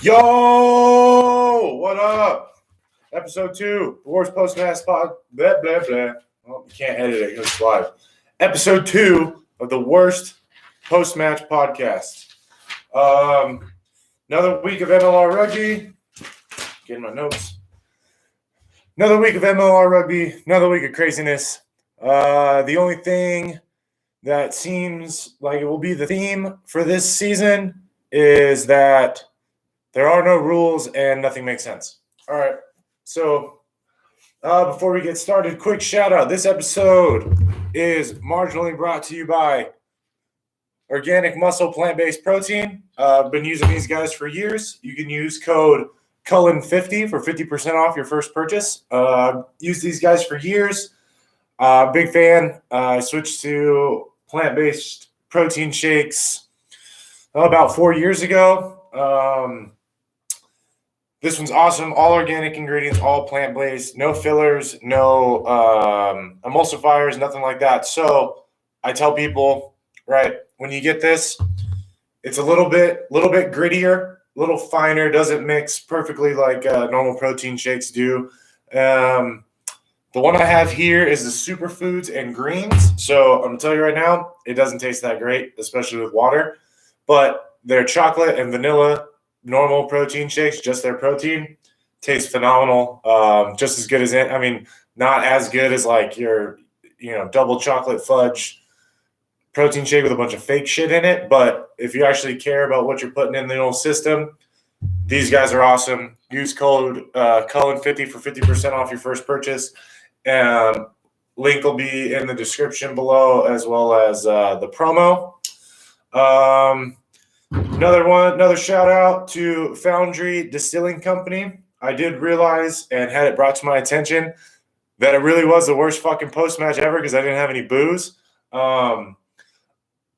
Yo, what up? Ep.2, the worst post-match pod. Blah blah blah. Well, you can't edit it because it's live. Ep.2 of the worst post-match podcast. Another week of MLR rugby. Getting my notes. Another week of MLR rugby. Another week of craziness. The only thing that seems like it will be the theme for this season is that there are no rules and nothing makes sense. All right. So before we get started, quick shout out. This episode is marginally brought to you by Organic Muscle Plant-Based Protein. I've been using these guys for years. You can use code Cullen50 for 50% off your first purchase. Used these guys for years. Big fan. I switched to plant-based protein shakes about 4 years ago. This one's awesome. All organic ingredients, all plant-based, no fillers, no emulsifiers, nothing like that. So I tell people, right, when you get this, it's a little bit grittier, a little finer, doesn't mix perfectly like normal protein shakes do. The one I have here is the superfoods and greens. So I'm going to tell you right now, it doesn't taste that great, especially with water. But they're chocolate and vanilla normal protein shakes, just their protein, tastes phenomenal. Just as good as it. I mean, not as good as like your, double chocolate fudge protein shake with a bunch of fake shit in it. But if you actually care about what you're putting in the old system, these guys are awesome. Use code Cullen50 for 50% off your first purchase. Link will be in the description below, as well as the promo. Another shout out to Foundry Distilling Company. I did realize and had it brought to my attention that it really was the worst fucking post-match ever because I didn't have any booze.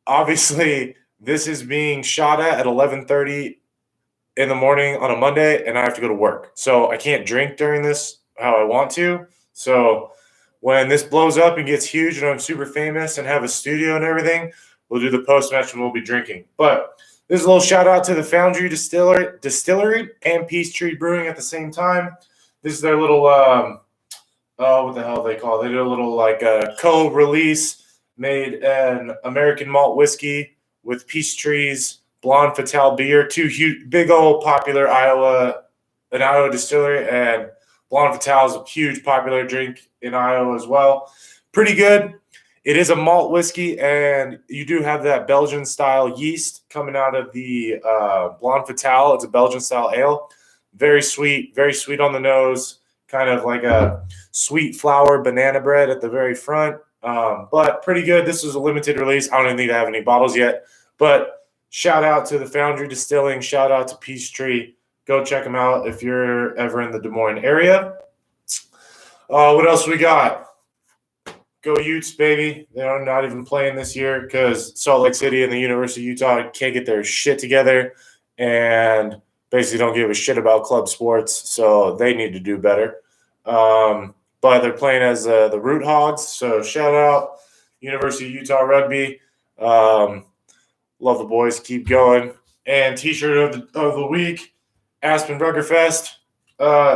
Obviously, this is being shot at 11:30 in the morning on a Monday, and I have to go to work. So I can't drink during this how I want to. So when this blows up and gets huge and I'm super famous and have a studio and everything, we'll do the post-match and we'll be drinking. But there's a little shout out to the Foundry Distillery and Peachtree Brewing at the same time. This is their little, what the hell they call it? They did a little like co-release, made an American malt whiskey with Peachtree's Blonde Fatale beer, two huge, big old popular Iowa distillery, and Blonde Fatale is a huge popular drink in Iowa as well. Pretty good. It is a malt whiskey, and you do have that Belgian-style yeast coming out of the Blonde Fatale. It's a Belgian-style ale. Very sweet on the nose, kind of like a sweet flour banana bread at the very front, but pretty good. This is a limited release. I don't even think I have any bottles yet, but shout out to the Foundry Distilling. Shout out to Peachtree. Go check them out if you're ever in the Des Moines area. What else we got? Go Utes, baby. They're not even playing this year because Salt Lake City and the University of Utah can't get their shit together and basically don't give a shit about club sports, so they need to do better. But they're playing as the Root Hogs, so shout out University of Utah Rugby. Love the boys. Keep going. And T-shirt of the week, Aspen Ruggerfest.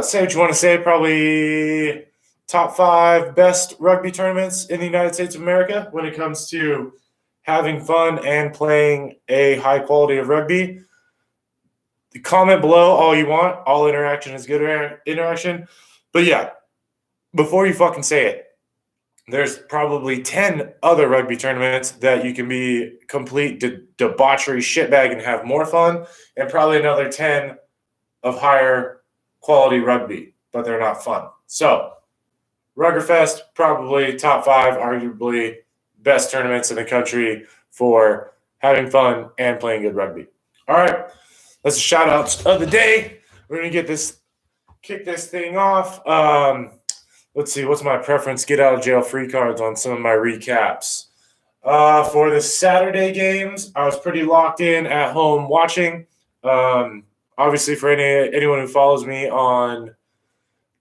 Say what you want to say, probably top 5 best rugby tournaments in the United States of America when it comes to having fun and playing a high quality of rugby. Comment below all you want. All interaction is good interaction. But yeah, before you fucking say it, there's probably 10 other rugby tournaments that you can be complete debauchery shitbag and have more fun, and probably another 10 of higher quality rugby, but they're not fun. So Ruggerfest, probably top 5, arguably best tournaments in the country for having fun and playing good rugby. All right, that's the shout outs of the day. We're going to kick this thing off. Let's see, what's my preference? Get out of jail free cards on some of my recaps. For the Saturday games, I was pretty locked in at home watching. Obviously, for anyone who follows me on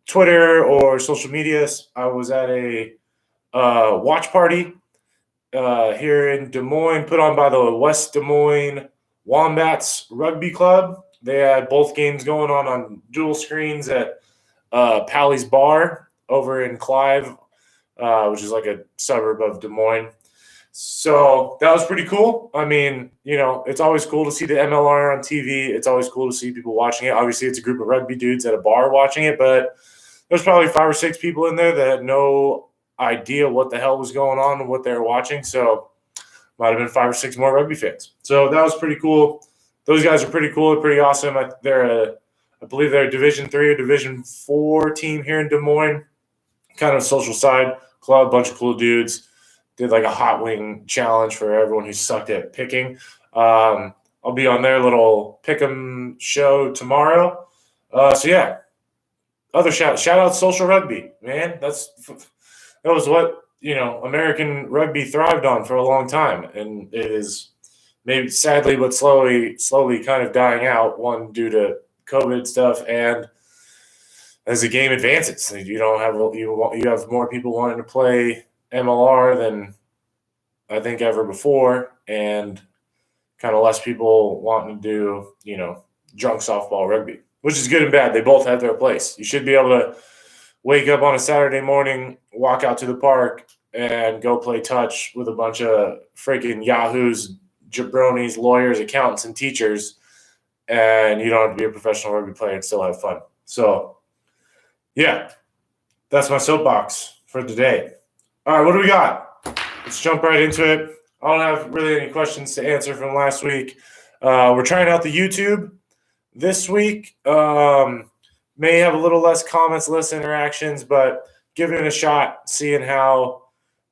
Twitter or social media, I was at a watch party here in Des Moines, put on by the West Des Moines Wombats Rugby Club. They had both games going on dual screens at Pally's Bar over in Clive, which is like a suburb of Des Moines. So that was pretty cool. I mean, it's always cool to see the MLR on TV. It's always cool to see people watching it. Obviously, it's a group of rugby dudes at a bar watching it, but there's probably 5 or 6 people in there that had no idea what the hell was going on and what they were watching. So might have been 5 or 6 more rugby fans. So that was pretty cool. Those guys are pretty cool. They're pretty awesome. I believe they're a Division 3 or Division 4 team here in Des Moines. Kind of social side club, bunch of cool dudes. Did like a hot wing challenge for everyone who sucked at picking. I'll be on their little pick'em show tomorrow. So yeah, other shout out social rugby, man. That was what American rugby thrived on for a long time, and it is maybe sadly but slowly kind of dying out. One due to COVID stuff, and as the game advances, you have more people wanting to play MLR than I think ever before, and kind of less people wanting to do drunk softball rugby, which is good and bad. They both have their place. You should be able to wake up on a Saturday morning, walk out to the park, and go play touch with a bunch of freaking yahoos, jabronis, lawyers, accountants, and teachers, and you don't have to be a professional rugby player and still have fun. So, yeah, that's my soapbox for today. All right, what do we got? Let's jump right into it. I don't have really any questions to answer from last week. We're trying out the YouTube this week. May have a little less comments, less interactions, but giving it a shot, seeing how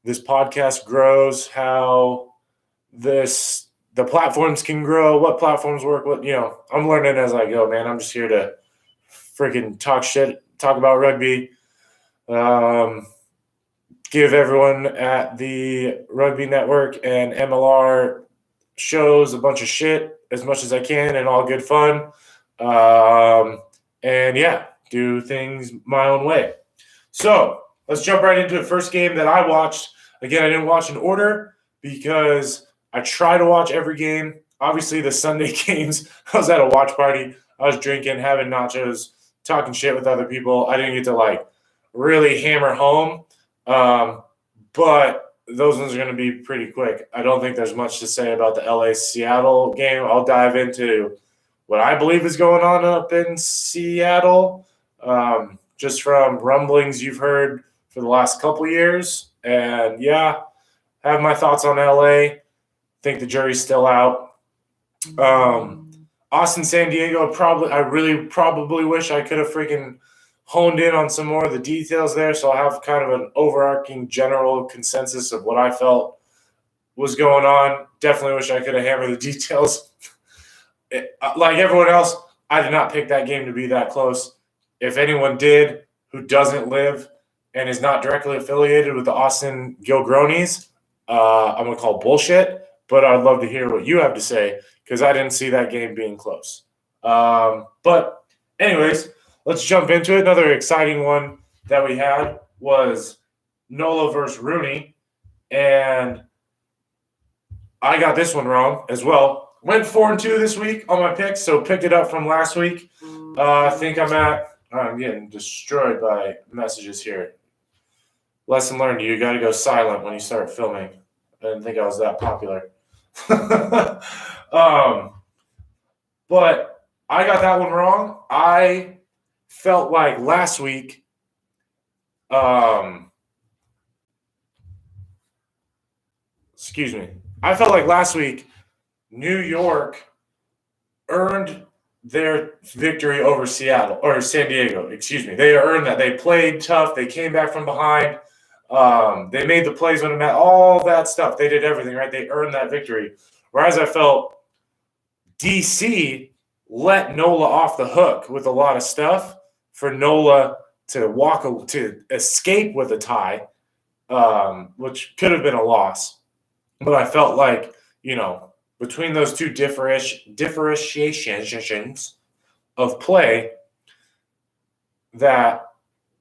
this podcast grows, how the platforms can grow, what platforms work, I'm learning as I go, man. I'm just here to freaking talk shit, talk about rugby, give everyone at the Rugby Network and MLR shows a bunch of shit as much as I can and all good fun. And yeah, do things my own way. So let's jump right into the first game that I watched. Again, I didn't watch in order because I try to watch every game. Obviously, the Sunday games, I was at a watch party. I was drinking, having nachos, talking shit with other people. I didn't get to really hammer home. But those ones are going to be pretty quick. I don't think there's much to say about the LA-Seattle game. I'll dive into what I believe is going on up in Seattle, just from rumblings you've heard for the last couple years. And yeah, have my thoughts on LA. Think the jury's still out. Austin, San Diego, I really probably wish I could have freaking honed in on some more of the details there, so I'll have kind of an overarching general consensus of what I felt was going on. Definitely wish I could have hammered the details. Like everyone else, I did not pick that game to be that close. If anyone did who doesn't live and is not directly affiliated with the Austin Gilgronis, I'm going to call bullshit, but I'd love to hear what you have to say because I didn't see that game being close. But anyways, let's jump into it. Another exciting one that we had was Nola versus Rooney, and I got this one wrong as well. Went 4-2 this week on my picks, so picked it up from last week. I think I'm getting destroyed by messages here. Lesson learned, you got to go silent when you start filming. I didn't think I was that popular. But I got that one wrong. I felt like last week, I felt like last week New York earned their victory over Seattle or San Diego. They earned that. They played tough. They came back from behind. They made the plays when it mattered. All that stuff. They did everything right. They earned that victory. Whereas I felt DC let NOLA off the hook with a lot of stuff for NOLA to escape with a tie, which could have been a loss. But I felt like, between those two differentiations of play, that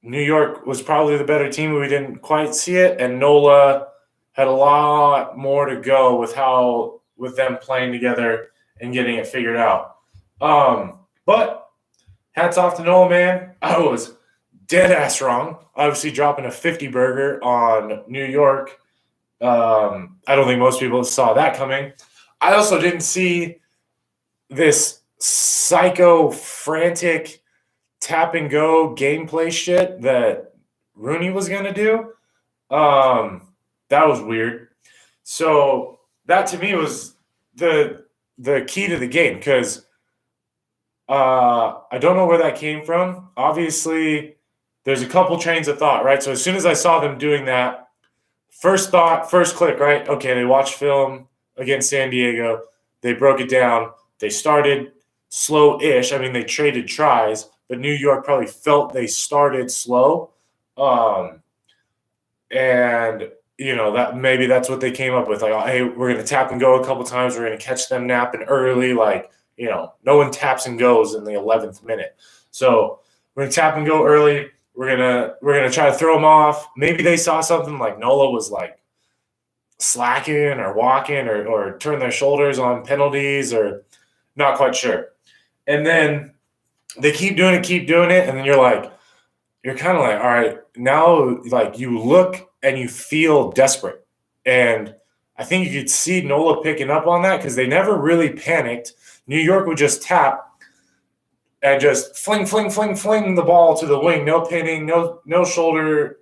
New York was probably the better team. We didn't quite see it, and NOLA had a lot more to go with them playing together and getting it figured out. But hats off to Noah, man. I was dead ass wrong. Obviously, dropping a 50 burger on New York. I don't think most people saw that coming. I also didn't see this psycho, frantic tap and go gameplay shit that Rooney was gonna do. That was weird. So that to me was the key to the game because I don't know where that came from. Obviously, there's a couple trains of thought, right? So as soon as I saw them doing that, first thought, first click, right? Okay, they watched film against San Diego. They broke it down. They started slow-ish. I mean, they traded tries, but New York probably felt they started slow. Um, and that maybe that's what they came up with. Like, oh, hey, we're gonna tap and go a couple times. We're gonna catch them napping early. Like, no one taps and goes in the 11th minute. So we're gonna tap and go early. We're gonna try to throw them off. Maybe they saw something like Nola was like slacking or walking or turn their shoulders on penalties or not quite sure. And then they keep doing it, and then you're kind of like, all right, now like you look and you feel desperate. And I think you could see Nola picking up on that because they never really panicked. New York would just tap and just fling the ball to the wing. No pinning, no shoulder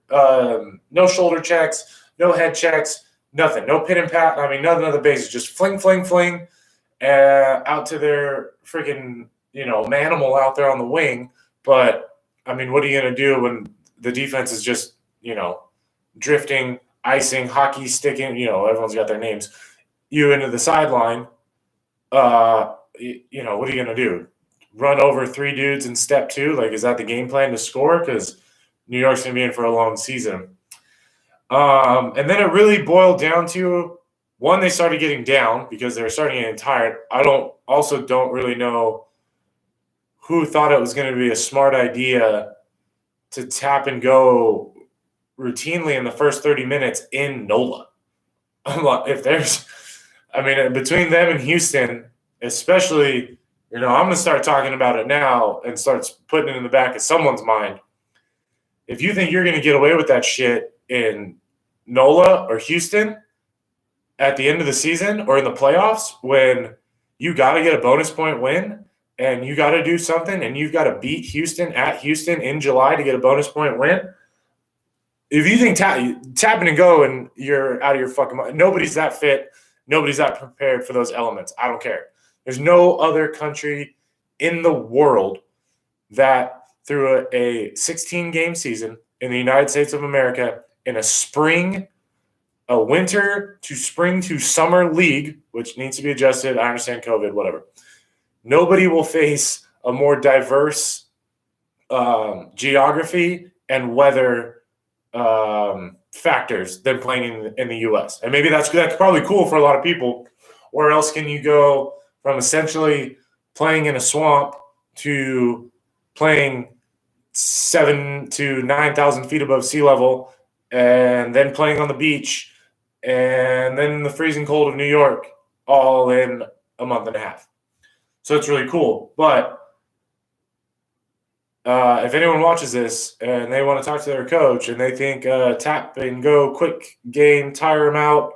checks, no head checks, nothing. No pin and pat. I mean, nothing of the basics. Just fling out to their freaking manimal out there on the wing. But I mean, what are you going to do when the defense is just drifting, icing, hockey sticking? Everyone's got their names. You into the sideline. What are you going to do? Run over three dudes in step two? Like, is that the game plan to score? Because New York's going to be in for a long season. And then it really boiled down to one, they started getting down because they were starting getting tired. I don't really know who thought it was going to be a smart idea to tap and go routinely in the first 30 minutes in NOLA. Between them and Houston, especially, I'm going to start talking about it now and start putting it in the back of someone's mind. If you think you're going to get away with that shit in NOLA or Houston at the end of the season or in the playoffs when you got to get a bonus point win and you got to do something and you've got to beat Houston at Houston in July to get a bonus point win, if you think tapping and go and you're out of your fucking mind, nobody's that fit, nobody's that prepared for those elements. I don't care. There's no other country in the world that through a 16-game season in the United States of America in a winter to spring to summer league, which needs to be adjusted. I understand COVID, whatever. Nobody will face a more diverse geography and weather factors than playing in the U.S. And maybe that's probably cool for a lot of people. Where else can you go from essentially playing in a swamp to playing 7,000 to 9,000 feet above sea level and then playing on the beach and then in the freezing cold of New York all in a month and a half? So it's really cool. But if anyone watches this and they want to talk to their coach and they think tap and go, quick game, tire them out,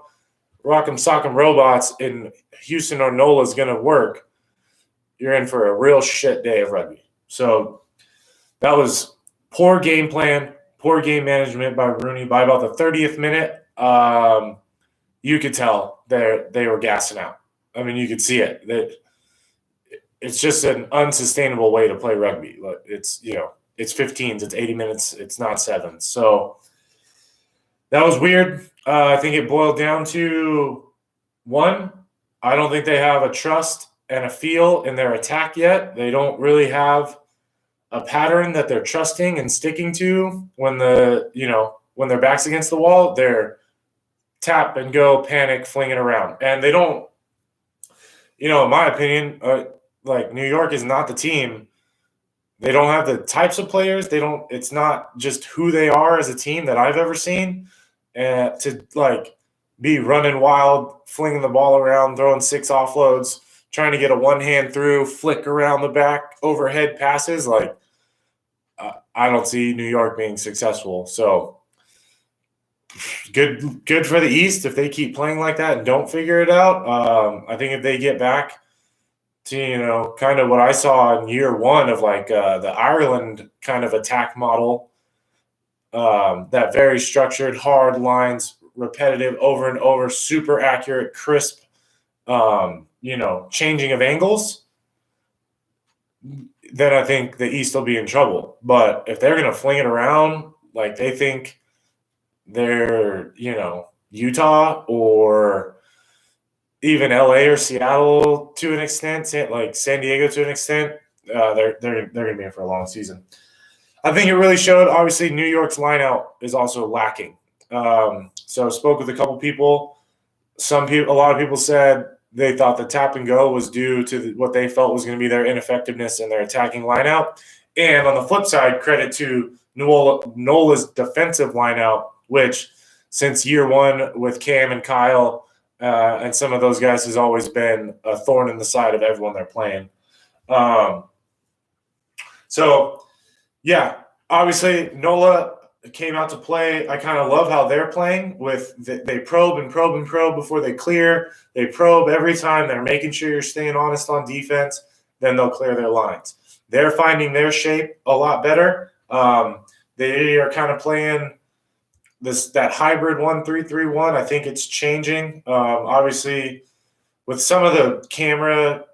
rock 'em, sock 'em robots in Houston or NOLA is going to work, you're in for a real shit day of rugby. So that was poor game plan, poor game management by Rooney. By about the 30th minute, you could tell they were gassing out. I mean, you could see it. It's just an unsustainable way to play rugby. It's 15s, it's 80 minutes, it's not 7s. So that was weird. I think it boiled down to one, I don't think they have a trust and a feel in their attack yet. They don't really have a pattern that they're trusting and sticking to when their back's against the wall. They're tap and go, panic, fling it around. And they don't, in my opinion, like New York is not the team. They don't have the types of players. It's not just who they are as a team that I've ever seen to like be running wild, flinging the ball around, throwing 6 offloads, trying to get a one hand through, flick around the back, overhead passes. Like, I don't see New York being successful. So good for the East if they keep playing like that and don't figure it out. I think if they get back to kind of what I saw in year one of like the Ireland kind of attack model, that very structured, hard lines, repetitive, over and over, super accurate, crisp, changing of angles, then I think the East will be in trouble. But if they're going to fling it around like they think they're, Utah or even LA or Seattle to an extent, like San Diego to an extent, they're going to be in for a long season. I think it really showed. Obviously, New York's lineout is also lacking. So I spoke with a couple people. A lot of people said they thought the tap and go was due to what they felt was going to be their ineffectiveness in their attacking lineout. And on the flip side, credit to Nola's defensive lineout, which since year one with Cam and Kyle and some of those guys has always been a thorn in the side of everyone they're playing. Yeah, obviously Nola came out to play. I kind of love how they're playing they probe and probe and probe before they clear. They probe every time. They're making sure you're staying honest on defense. Then they'll clear their lines. They're finding their shape a lot better. They are kind of playing that hybrid 1-3-3-1. I think it's changing. Obviously, with some of the camera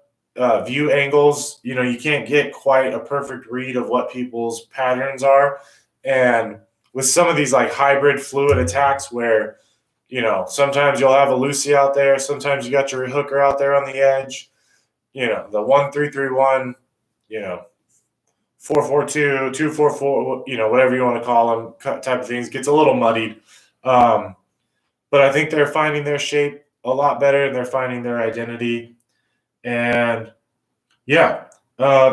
view angles, you can't get quite a perfect read of what people's patterns are. And with some of these like hybrid fluid attacks where, sometimes you'll have a Lucy out there, sometimes you got your hooker out there on the edge, the 1-3-3-1, 4-4-2, 2-4-4, whatever you want to call them, type of things, gets a little muddied. But I think they're finding their shape a lot better and they're finding their identity. And yeah,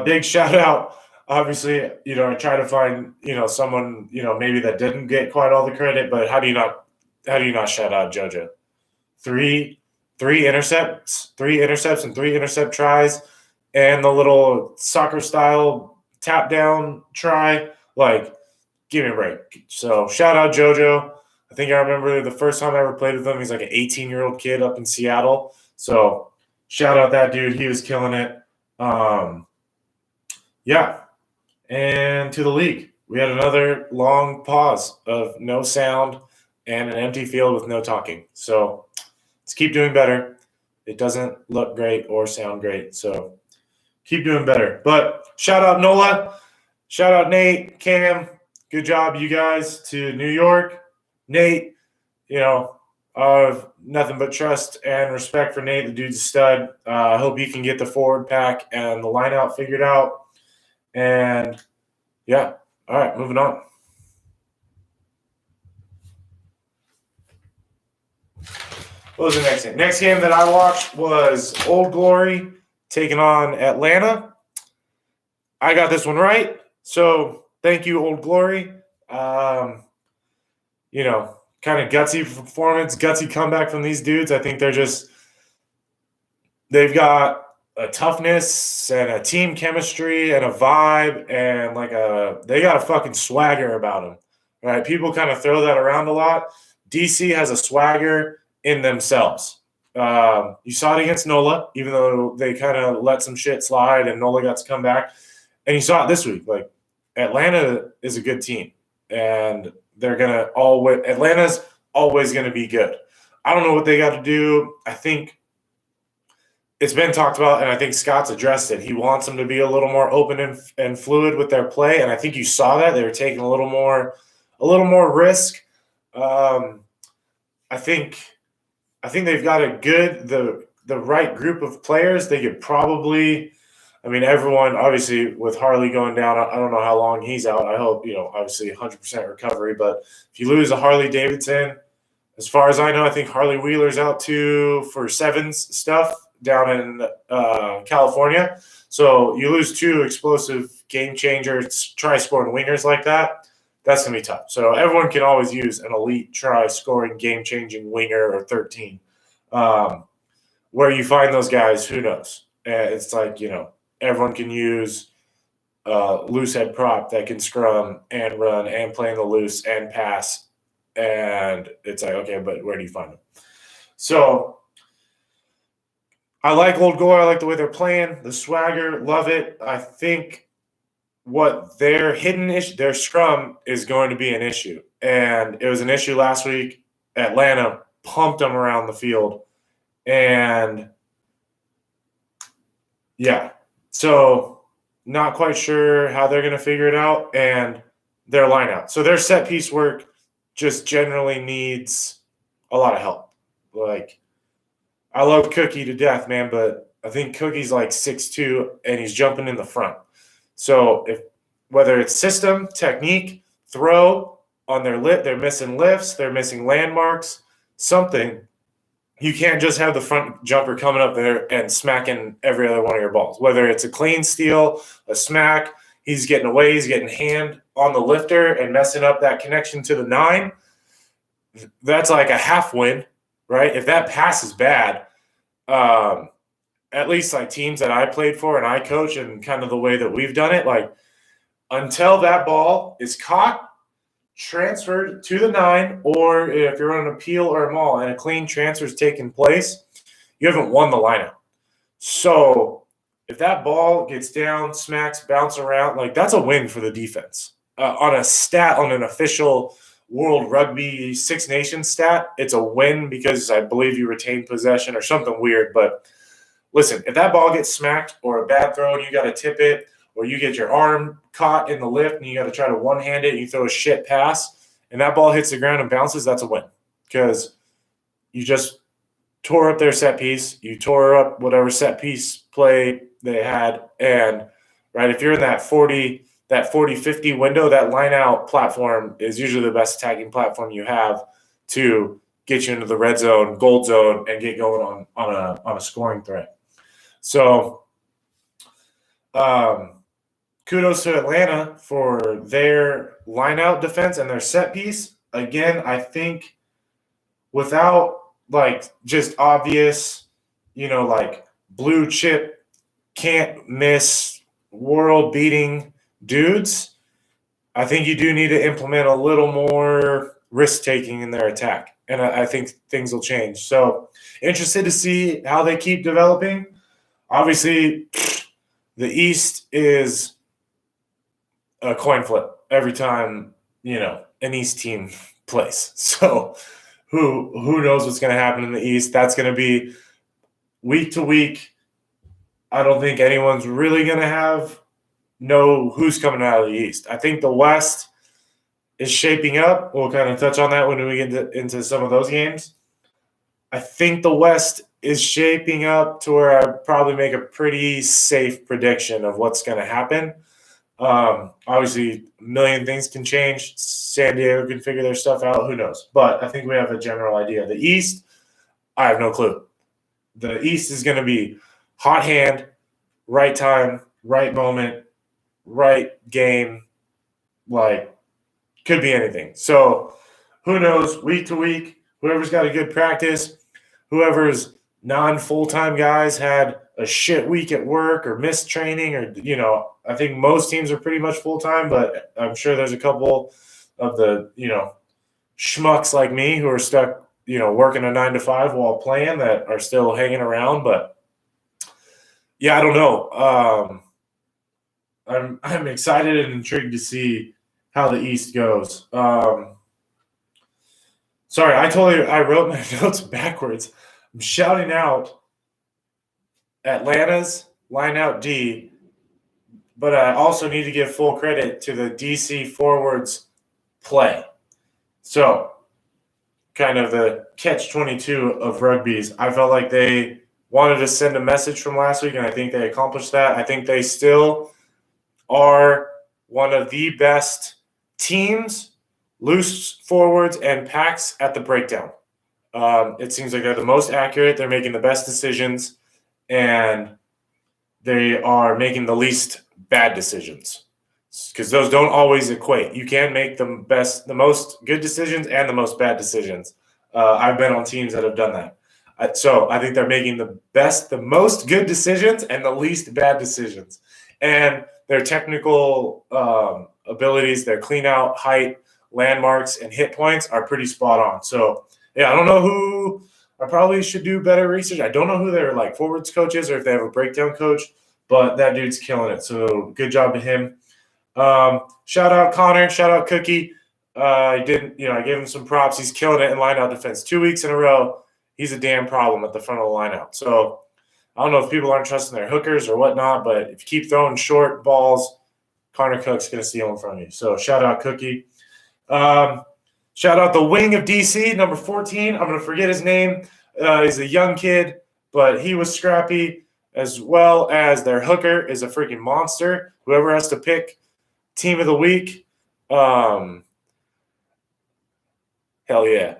big shout out. Obviously, I try to find, someone, maybe that didn't get quite all the credit, but how do you not shout out JoJo? Three intercepts and 3 intercept tries and the little soccer style tap down try. Like, give me a break. So shout out JoJo. I think I remember the first time I ever played with him, he's like an 18-year-old kid up in Seattle. So shout out that dude. He was killing it. Yeah. And to the league, we had another long pause of no sound and an empty field with no talking. So let's keep doing better. It doesn't look great or sound great. So keep doing better. But shout out Nola. Shout out Nate, Cam. Good job, you guys, to New York. Nate, nothing but trust and respect for Nate. The dude's a stud. I hope he can get the forward pack and the line out figured out. And yeah, all right, moving on. What was the next game? Next game that I watched was Old Glory taking on Atlanta. I got this one right. So thank you, Old Glory. Kind of gutsy performance, gutsy comeback from these dudes. I think they've got a toughness and a team chemistry and a vibe and they got a fucking swagger about them, right? People kind of throw that around a lot. DC has a swagger in themselves. You saw it against Nola, even though they kind of let some shit slide and Nola got to come back. And you saw it this week. Like, Atlanta is a good team, and Atlanta's always going to be good. I don't know what they got to do. I think it's been talked about, and I think Scott's addressed it. He wants them to be a little more open and fluid with their play, and I think you saw that. They were taking a little more risk. I think they've got the right group of players. They could probably – everyone, obviously, with Harley going down, I don't know how long he's out. I hope, obviously 100% recovery. But if you lose a Harley Davidson, as far as I know, I think Harley Wheeler's out too for sevens stuff down in California. So you lose 2 explosive game changers, try-scoring wingers like that. That's going to be tough. So everyone can always use an elite try-scoring game-changing winger or 13. Where you find those guys, who knows? It's like, everyone can use loose head prop that can scrum and run and play in the loose and pass. And it's like, okay, but where do you find them? So I like Old Gore. I like the way they're playing, the swagger, love it. I think what their hidden issue, their scrum is going to be an issue. And it was an issue last week. Atlanta pumped them around the field. And yeah, so not quite sure how they're going to figure it out, and their line out. So their set piece work just generally needs a lot of help. Like, I love Cookie to death, man, but I think Cookie's like 6'2", and he's jumping in the front. So whether it's system, technique, throw on their they're missing lifts, they're missing landmarks, something. You can't just have the front jumper coming up there and smacking every other one of your balls. Whether it's a clean steal, a smack, he's getting away, he's getting hand on the lifter and messing up that connection to the 9. That's like a half win, right? If that pass is bad, at least like teams that I played for and I coach and kind of the way that we've done it, like until that ball is caught, transferred to the 9, or if you're on an appeal or a maul and a clean transfer is taking place, you haven't won the lineup. So if that ball gets down, smacks, bounce around, like that's a win for the defense. On a stat, on an official World Rugby Six Nations stat, it's a win because I believe you retain possession or something weird. But listen, if that ball gets smacked or a bad throw and you got to tip it, or you get your arm caught in the lift and you got to try to one-hand it and you throw a shit pass and that ball hits the ground and bounces, that's a win because you just tore up their set piece. You tore up whatever set piece play they had. And, right, if you're in that 40-50 window, that line-out platform is usually the best attacking platform you have to get you into the red zone, gold zone, and get going on a scoring threat. So kudos to Atlanta for their line-out defense and their set piece. Again, I think without like just obvious, like blue chip, can't miss, world-beating dudes, I think you do need to implement a little more risk-taking in their attack. And I think things will change. So interested to see how they keep developing. Obviously, the East is a coin flip every time, an East team plays. So who knows what's going to happen in the East? That's going to be week to week. I don't think anyone's really going to know who's coming out of the East. I think the West is shaping up. We'll kind of touch on that when we get into some of those games. I think the West is shaping up to where I'd probably make a pretty safe prediction of what's going to happen. Obviously, a million things can change. San Diego can figure their stuff out. Who knows? But I think we have a general idea. The East, I have no clue. The East is going to be hot hand, right time, right moment, right game. Like, could be anything. So who knows? Week to week, whoever's got a good practice, whoever's non-full-time guys had a shit week at work or missed training or, I think most teams are pretty much full-time, but I'm sure there's a couple of the, schmucks like me who are stuck, working a 9 to 5 while playing that are still hanging around. But yeah, I don't know. I'm excited and intrigued to see how the East goes. Sorry, I wrote my notes backwards. I'm shouting out Atlanta's line out D, but I also need to give full credit to the DC forwards play. So, kind of the catch-22 of rugby's. I felt like they wanted to send a message from last week, and I think they accomplished that. I think they still are one of the best teams, loose forwards, and packs at the breakdown. It seems like they're the most accurate. They're making the best decisions, and they are making the least bad decisions because those don't always equate. You can make the most good decisions and the most bad decisions. I've been on teams that have done that. So I think they're making the most good decisions and the least bad decisions. And their technical abilities, their clean out, height, landmarks, and hit points are pretty spot on. So, yeah, I don't know who. I probably should do better research. I don't know who their forwards coach is or if they have a breakdown coach, but that dude's killing it. So good job to him. Shout out Connor. Shout out Cookie. I gave him some props. He's killing it in lineout defense 2 weeks in a row. He's a damn problem at the front of the lineout. So I don't know if people aren't trusting their hookers or whatnot, but if you keep throwing short balls, Connor Cook's going to steal them from you. So shout out Cookie. Shout out the wing of DC, number 14. I'm going to forget his name. He's a young kid, but he was scrappy, as well as their hooker is a freaking monster. Whoever has to pick team of the week, hell yeah.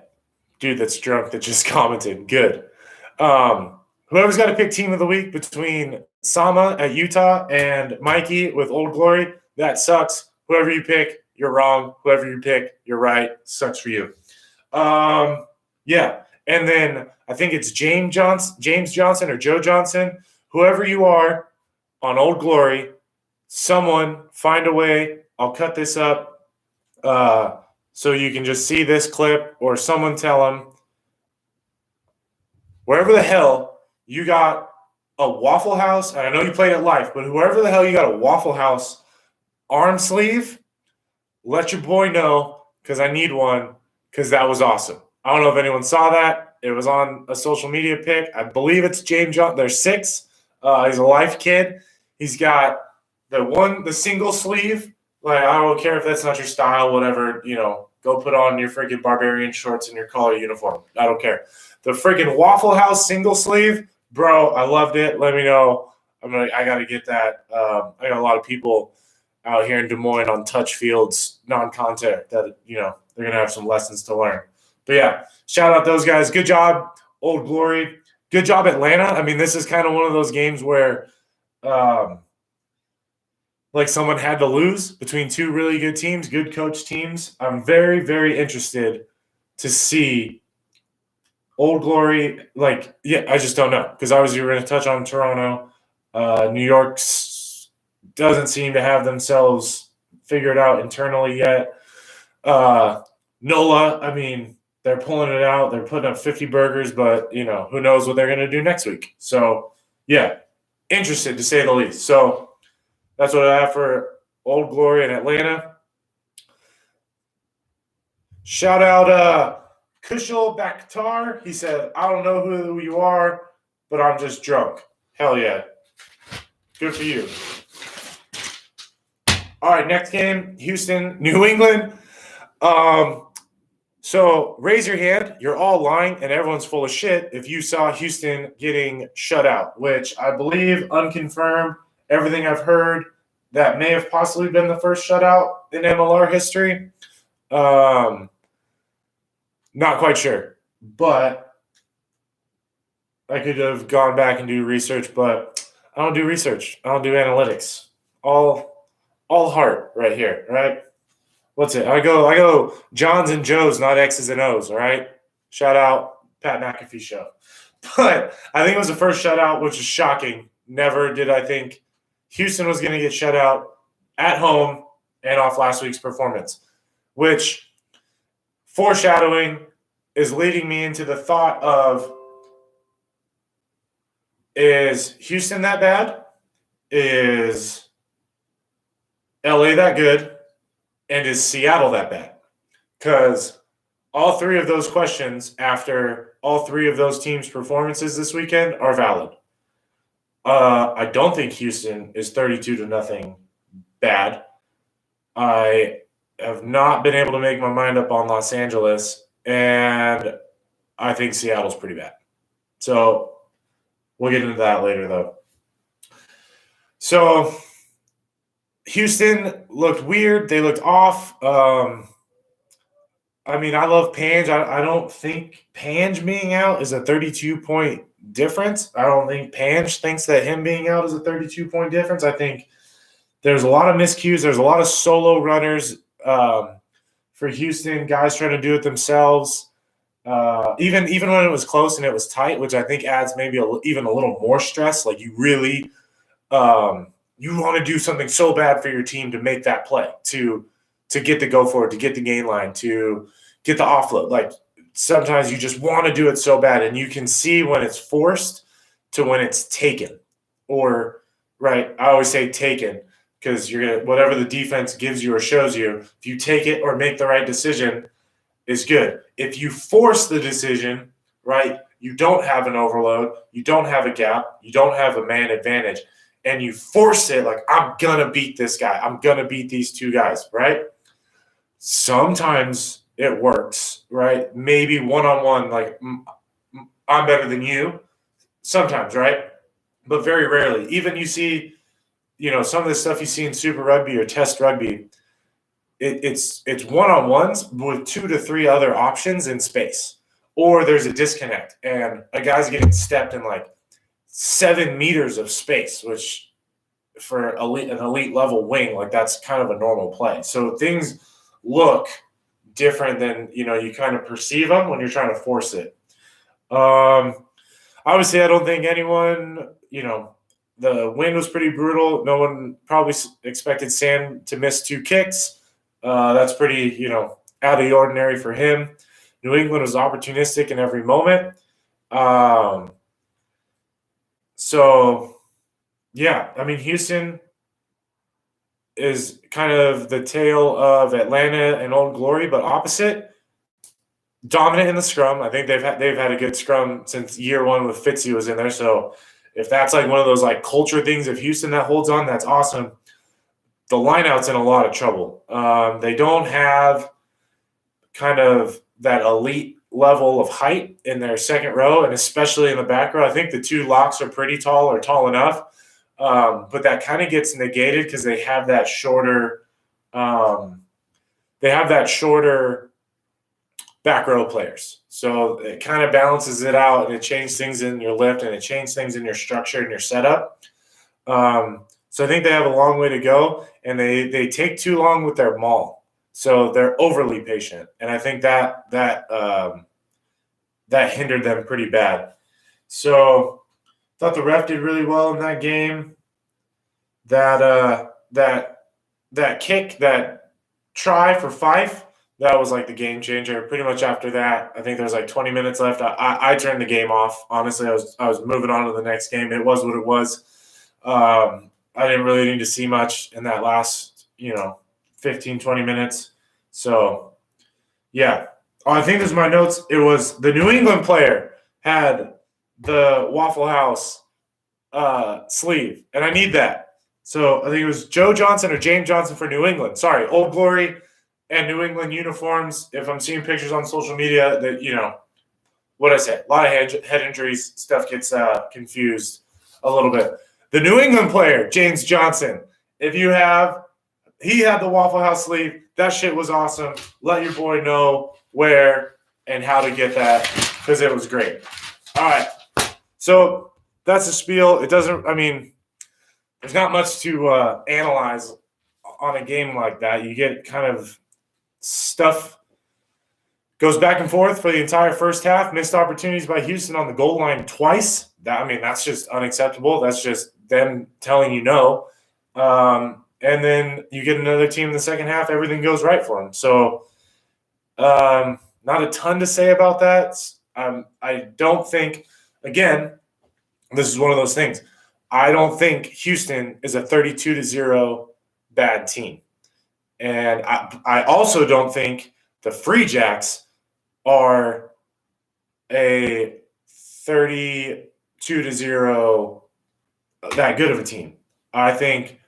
Dude that's drunk that just commented. Good. Whoever's got to pick team of the week between Sama at Utah and Mikey with Old Glory, that sucks. Whoever you pick, you're wrong. Whoever you pick, you're right. Sucks for you. Yeah. And then I think it's James Johnson or Joe Johnson. Whoever you are on Old Glory, someone find a way. I'll cut this up so you can just see this clip, or someone tell them wherever the hell you got a Waffle House, and I know you played at Life, but whoever the hell you got a Waffle House arm sleeve, let your boy know because I need one because that was awesome. I don't know if anyone saw that. It was on a social media pic. I believe it's James Johnson. There's 6. He's a Life kid. He's got the single sleeve. I don't care if that's not your style, whatever, go put on your freaking barbarian shorts and your collar uniform. I don't care. The freaking Waffle House single sleeve, bro, I loved it. Let me know. I got to get that. I got a lot of people out here in Des Moines on touch fields, non-contact, that, they're going to have some lessons to learn. But yeah, shout out those guys. Good job, Old Glory. Good job, Atlanta. I mean, this is kind of one of those games where someone had to lose between 2 really good teams, good coach teams. I'm very, very interested to see Old Glory. I just don't know, because obviously we're going to touch on Toronto. New York doesn't seem to have themselves figured out internally yet. NOLA, I mean, they're pulling it out. They're putting up 50 burgers, but, who knows what they're going to do next week. So, yeah, interested to say the least. So, that's what I have for Old Glory in Atlanta. Shout out Kushal Bakhtar. He said, I don't know who you are, but I'm just drunk. Hell yeah. Good for you. All right, next game, Houston, New England. So raise your hand. You're all lying, and everyone's full of shit if you saw Houston getting shut out, which I believe, unconfirmed, everything I've heard, that may have possibly been the first shutout in MLR history. Not quite sure, but I could have gone back and do research, but I don't do research. I don't do analytics. All heart right here, right? What's it? I go Johns and Joes, not X's and O's, all right? Shout out Pat McAfee show. But I think it was the first shutout, which is shocking. Never did I think Houston was going to get shut out at home and off last week's performance, which foreshadowing is leading me into the thought of, is Houston that bad? Is LA that good? And is Seattle that bad? Because all 3 of those questions after all 3 of those teams' performances this weekend are valid. I don't think Houston is 32-0 bad. I have not been able to make my mind up on Los Angeles, and I think Seattle's pretty bad. So we'll get into that later, though. So Houston looked weird. They looked off. I mean, I love Pange. I don't think Pange being out is a 32-point difference. I don't think Pange thinks that him being out is a 32-point difference. I think there's a lot of miscues. There's a lot of solo runners for Houston, guys trying to do it themselves. Even when it was close and it was tight, which I think adds maybe even a little more stress. Like you really you want to do something so bad for your team to make that play, to get the go for it, to get the gain line, to get the offload. Like sometimes you just want to do it so bad, and you can see when it's forced to when it's taken. Or right, I always say taken because you're gonna whatever the defense gives you or shows you, if you take it or make the right decision, is good. If you force the decision, right, you don't have an overload, you don't have a gap, you don't have a man advantage, and you force it like, I'm going to beat this guy, I'm going to beat these two guys, right? Sometimes it works, right? Maybe one on one, like, I'm better than you, sometimes, right? But very rarely. Even you see, some of the stuff you see in Super Rugby or Test Rugby, it's one-on-ones with 2 to 3 other options in space, or there's a disconnect and a guy's getting stepped in like 7 meters of space, which for an elite level wing, like that's kind of a normal play. So things look different than you kind of perceive them when you're trying to force it. Obviously, I don't think anyone, the wind was pretty brutal. No one probably expected Sam to miss 2 kicks. That's pretty, out of the ordinary for him. New England was opportunistic in every moment. So, yeah, I mean, Houston is kind of the tale of Atlanta and Old Glory, but opposite. Dominant in the scrum. I think they've had a good scrum since year one with Fitzy was in there. So if that's like one of those like culture things of Houston that holds on, that's awesome. The lineout's in a lot of trouble. They don't have kind of that elite level of height in their second row, and especially in the back row. I think the 2 locks are pretty tall or tall enough, but that kind of gets negated because they have that shorter. They have that shorter back row players, so it kind of balances it out, and it changes things in your lift, and it changes things in your structure and your setup. So I think they have a long way to go, and they take too long with their maul. So they're overly patient, and I think that hindered them pretty bad. So thought the ref did really well in that game. That kick, that try for Fife, that was like the game changer. Pretty much after that, I think there's like 20 minutes left. I turned the game off. Honestly, I was moving on to the next game. It was what it was. I didn't really need to see much in that last 15, 20 minutes. So, yeah. I think this is my notes. It was the New England player had the Waffle House sleeve, and I need that. So I think it was Joe Johnson or James Johnson for New England. Sorry, Old Glory and New England uniforms. If I'm seeing pictures on social media, that what I said, a lot of head injuries, stuff gets confused a little bit. The New England player, James Johnson, he had the Waffle House sleeve. That shit was awesome. Let your boy know where and how to get that because it was great. All right. So that's the spiel. There's not much to analyze on a game like that. You get kind of stuff goes back and forth for the entire first half. Missed opportunities by Houston on the goal line twice. That's just unacceptable. That's just them telling you no. And then you get another team in the second half. Everything goes right for them. So not a ton to say about that. I don't think, again, this is one of those things. I don't think Houston is a 32-0 bad team. And I also don't think the Free Jacks are a 32-0 that good of a team. I think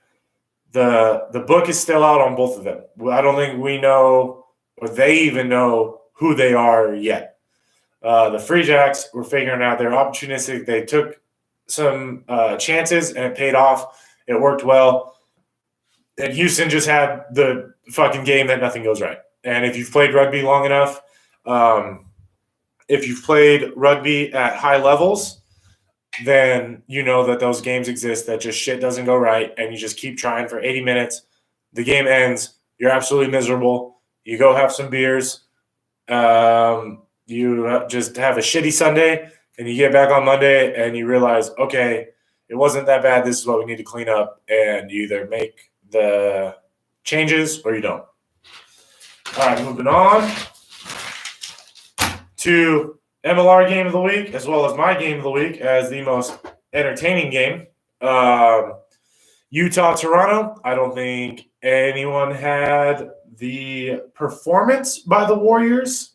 the book is still out on both of them. I don't think we know or they even know who they are yet. The Free Jacks were figuring out they're opportunistic. They took some chances and it paid off. It worked well. And Houston just had the fucking game that nothing goes right. And if you've played rugby long enough, if you've played rugby at high levels, then you know that those games exist that just shit doesn't go right and you just keep trying for 80 minutes. The game ends. You're absolutely miserable. You go have some beers. you just have a shitty Sunday, and you get back on Monday and you realize, okay, it wasn't that bad. This is what we need to clean up, and you either make the changes or you don't. All right, moving on to MLR game of the week, as well as my game of the week as the most entertaining game. Utah Toronto. I don't think anyone had the performance by the Warriors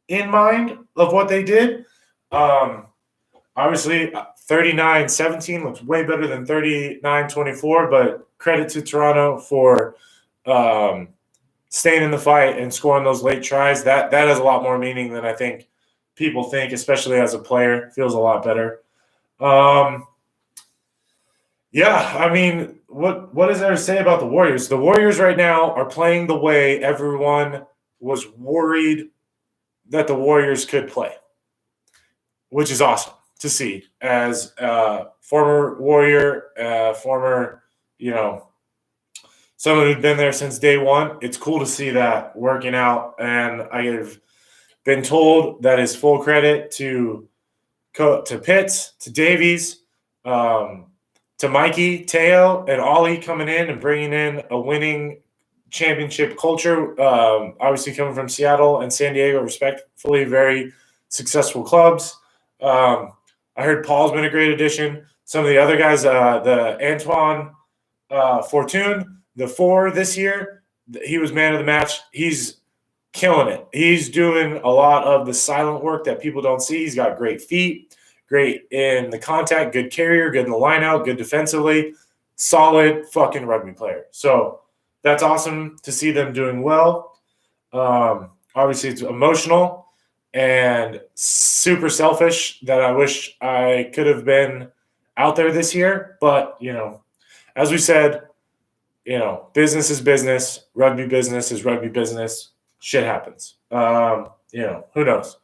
in mind of what they did. Obviously, 39-17 looks way better than 39-24, but credit to Toronto for staying in the fight and scoring those late tries. That has a lot more meaning than I think people think, especially as a player. Feels a lot better. Yeah, I mean, what is there to say about the Warriors? The Warriors right now are playing the way everyone was worried that the Warriors could play, which is awesome to see as a former Warrior, former, someone who'd been there since day one. It's cool to see that working out, and I have been told that is full credit to Pitts, to Davies, to Mikey, Teo, and Ollie coming in and bringing in a winning championship culture. Obviously coming from Seattle and San Diego, respectfully, very successful clubs. I heard Paul's been a great addition. Some of the other guys, the Antoine Fortune, the 4 this year, he was man of the match. He's killing it. He's doing a lot of the silent work that people don't see. He's got great feet, great in the contact, good carrier, good in the line out, good defensively, solid fucking rugby player. So that's awesome to see them doing well. Obviously, it's emotional and super selfish that I wish I could have been out there this year. But, as we said, business is business. Rugby business is rugby business. Shit happens. Who knows?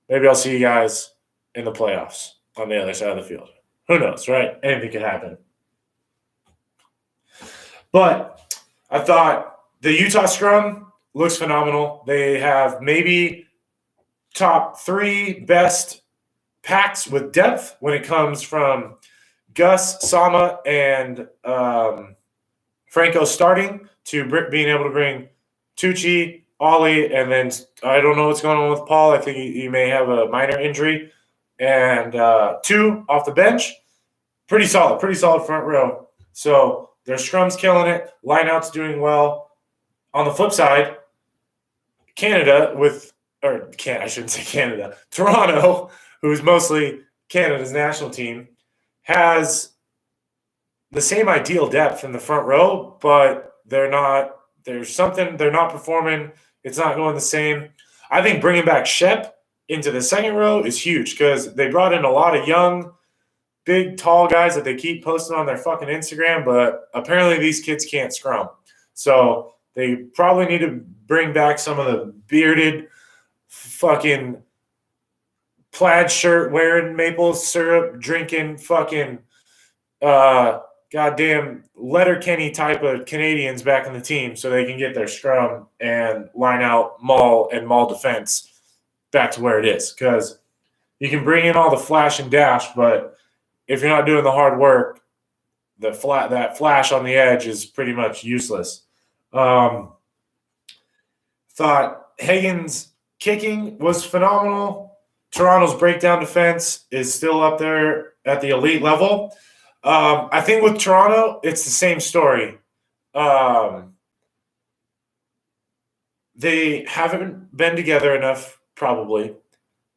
Maybe I'll see you guys in the playoffs on the other side of the field. Who knows, right? Anything could happen. But I thought the Utah scrum looks phenomenal. They have maybe top 3 best packs with depth when it comes from Gus, Sama, and Franco starting to being able to bring Tucci, Ollie, and then I don't know what's going on with Paul. I think he may have a minor injury. And 2 off the bench. Pretty solid front row. So their scrum's killing it. Lineout's doing well. On the flip side, I shouldn't say Canada. Toronto, who's mostly Canada's national team, has the same ideal depth in the front row, but they're not. There's something they're not performing. It's not going the same. I think bringing back Shep into the second row is huge because they brought in a lot of young, big, tall guys that they keep posting on their fucking Instagram, but apparently these kids can't scrum. So they probably need to bring back some of the bearded, fucking plaid shirt wearing, maple syrup drinking, fucking goddamn Letterkenny type of Canadians back in the team so they can get their scrum and line out maul and maul defense back to where it is. Because you can bring in all the flash and dash, but if you're not doing the hard work, that flash on the edge is pretty much useless. Thought Hagen's kicking was phenomenal. Toronto's breakdown defense is still up there at the elite level. I think with Toronto, it's the same story. They haven't been together enough, probably.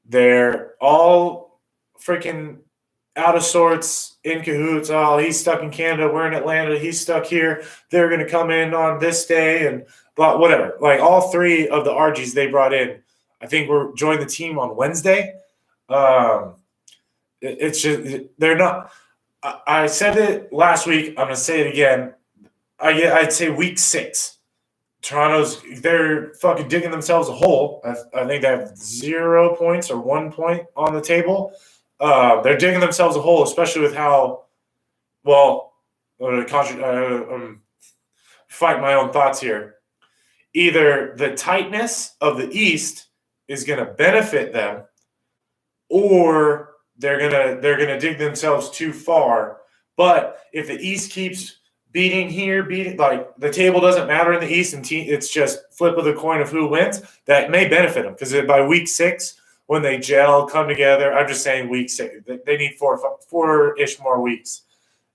They're all freaking out of sorts, in cahoots. Oh, he's stuck in Canada. We're in Atlanta. He's stuck here. They're going to come in on this day and but whatever. Like all 3 of the RGs they brought in, I think we're joined the team on Wednesday. It's just they're not. I said it last week. I'm going to say it again. I'd say week 6. They're fucking digging themselves a hole. I think they have 0 points or 1 point on the table. They're digging themselves a hole, especially with how well. I'm fighting my own thoughts here. Either the tightness of the East is going to benefit them, or they're gonna dig themselves too far. But if the East keeps beating like the table doesn't matter in the East, and it's just flip of the coin of who wins, that may benefit them because by week 6 when they gel, come together. I'm just saying week 6. They need four-ish more weeks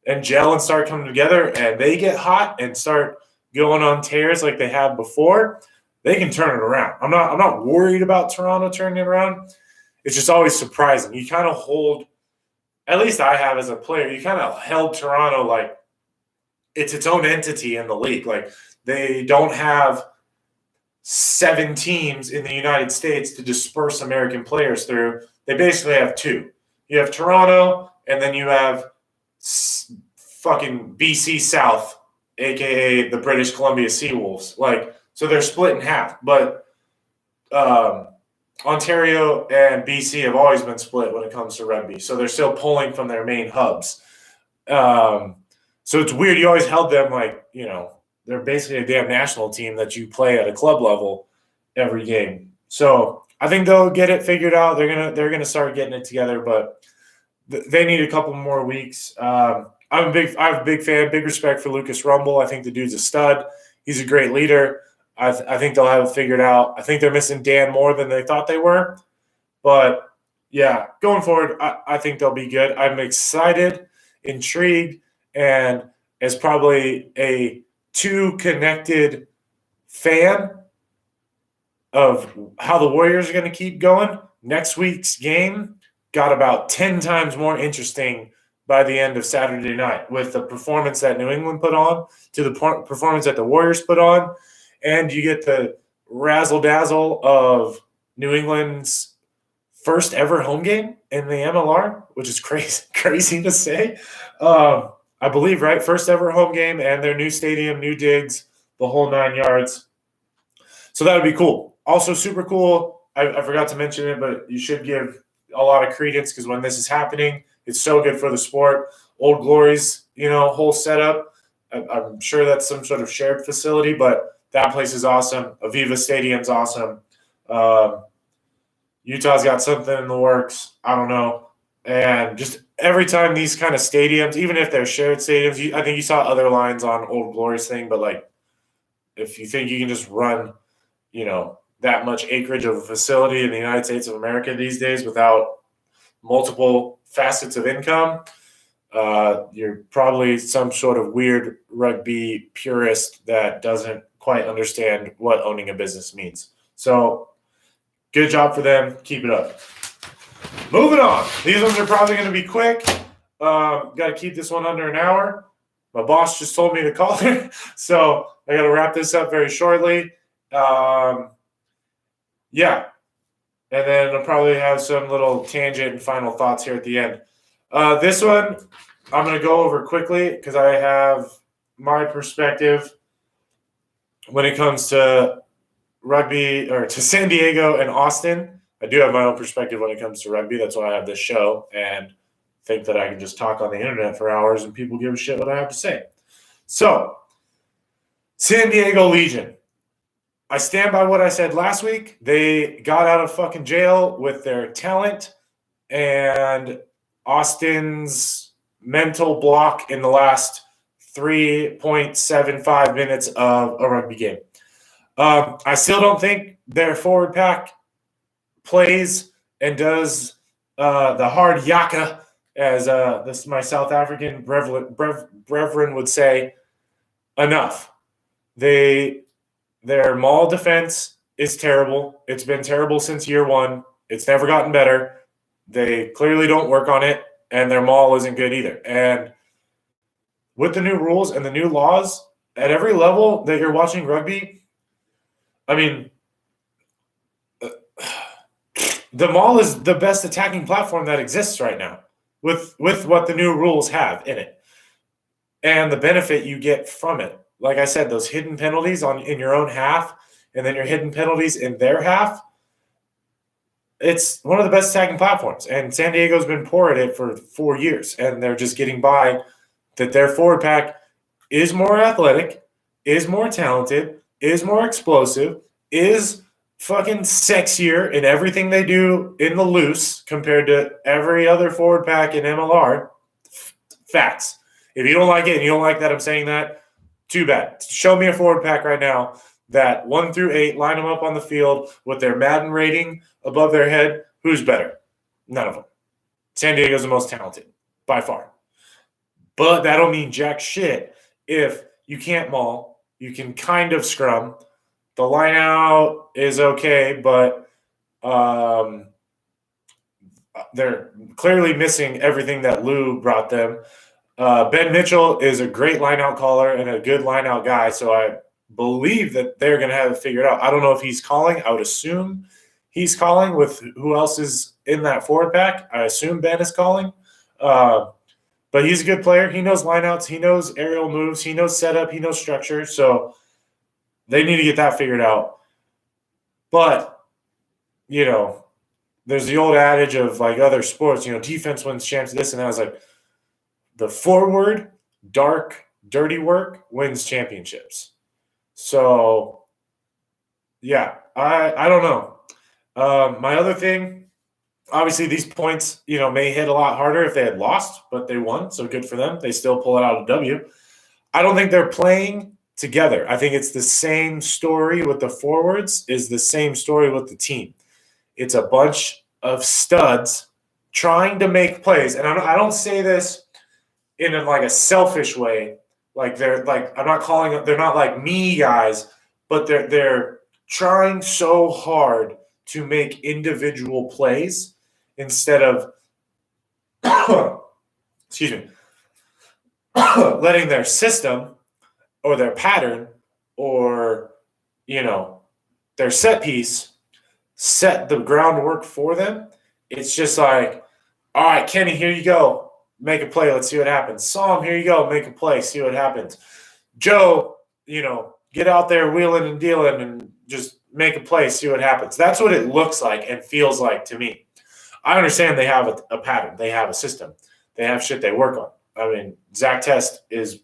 and gel and start coming together, and they get hot and start going on tears like they have before. They can turn it around. I'm not worried about Toronto turning it around. It's just always surprising. You kind of hold, at least I have as a player, you kind of held Toronto like it's its own entity in the league. Like they don't have 7 teams in the United States to disperse American players through. They basically have 2. You have Toronto, and then you have fucking BC South, aka the British Columbia Seawolves. Like, so they're split in half. But Ontario and BC have always been split when it comes to rugby. So they're still pulling from their main hubs. So it's weird. You always held them like, they're basically a damn national team that you play at a club level every game. So I think they'll get it figured out. They're gonna start getting it together, but they need a couple more weeks. I'm a big fan, big respect for Lucas Rumble. I think the dude's a stud. He's a great leader. I think they'll have it figured out. I think they're missing Dan more than they thought they were. But, yeah, going forward, I think they'll be good. I'm excited, intrigued, and as probably a too-connected fan of how the Warriors are going to keep going, next week's game got about 10 times more interesting by the end of Saturday night with the performance that New England put on to the performance that the Warriors put on. And you get the razzle-dazzle of New England's first ever home game in the MLR, which is crazy to say. I believe, right? First ever home game and their new stadium, new digs, the whole 9 yards. So that would be cool. Also super cool, I forgot to mention it, but you should give a lot of credence because when this is happening, it's so good for the sport. Old Glory's, whole setup. I'm sure that's some sort of shared facility, but that place is awesome. Aviva Stadium's awesome. Utah's got something in the works. I don't know. And just every time these kind of stadiums, even if they're shared stadiums, I think you saw other lines on Old Glory's thing, but like if you think you can just run, that much acreage of a facility in the United States of America these days without multiple facets of income, you're probably some sort of weird rugby purist that doesn't quite understand what owning a business means. So good job for them. Keep it up. Moving on. These ones are probably going to be quick. Got to keep this one under an hour. My boss just told me to call her, so I got to wrap this up very shortly. Yeah. And then I'll probably have some little tangent and final thoughts here at the end. This one I'm going to go over quickly because I have my perspective when it comes to rugby or to San Diego and Austin. I do have my own perspective when it comes to rugby. That's why I have this show and think that I can just talk on the internet for hours and people give a shit what I have to say. So, San Diego Legion. I stand by what I said last week. They got out of fucking jail with their talent and Austin's mental block in the last 3.75 minutes of a rugby game. I still don't think their forward pack plays and does the hard yaka, as my South African brethren would say, enough. Their maul defense is terrible. It's been terrible since year one. It's never gotten better. They clearly don't work on it, and their maul isn't good either. And with the new rules and the new laws, at every level that you're watching rugby, I mean, the maul is the best attacking platform that exists right now with what the new rules have in it and the benefit you get from it. Like I said, those hidden penalties in your own half and then your hidden penalties in their half, it's one of the best attacking platforms. And San Diego's been poor at it for 4 years, and they're just getting by that their forward pack is more athletic, is more talented, is more explosive, is fucking sexier in everything they do in the loose compared to every other forward pack in MLR. Facts. If you don't like it and you don't like that I'm saying that, too bad. Show me a forward pack right now that 1 through 8, line them up on the field with their Madden rating above their head. Who's better? None of them. San Diego's the most talented, by far. But that don't mean jack shit if you can't maul, you can kind of scrum. The line out is okay, but they're clearly missing everything that Lou brought them. Ben Mitchell is a great lineout caller and a good lineout guy, so I believe that they're going to have it figured out. I don't know if he's calling. I would assume he's calling with who else is in that forward pack. I assume Ben is calling. But he's a good player. He knows lineouts. He knows aerial moves. He knows setup. He knows structure. So they need to get that figured out. But, there's the old adage of like other sports, defense wins champs, this and that. I was like, the forward, dark, dirty work wins championships. So, yeah, I don't know. My other thing, obviously these points, may hit a lot harder if they had lost, but they won, so good for them. They still pull it out a W. I don't think they're playing together. I think it's the same story with the forwards is the same story with the team. It's a bunch of studs trying to make plays. And I don't say this in a selfish way. Like they're like, I'm not calling it, they're not like me guys, but they're trying so hard to make individual plays instead of excuse me, letting their system or their pattern or their set piece set the groundwork for them. It's just like, all right, Kenny, here you go. Make a play. Let's see what happens. Psalm, here you go. Make a play. See what happens. Joe, get out there wheeling and dealing and just make a play. See what happens. That's what it looks like and feels like to me. I understand they have a pattern. They have a system. They have shit they work on. I mean, Zach Test is,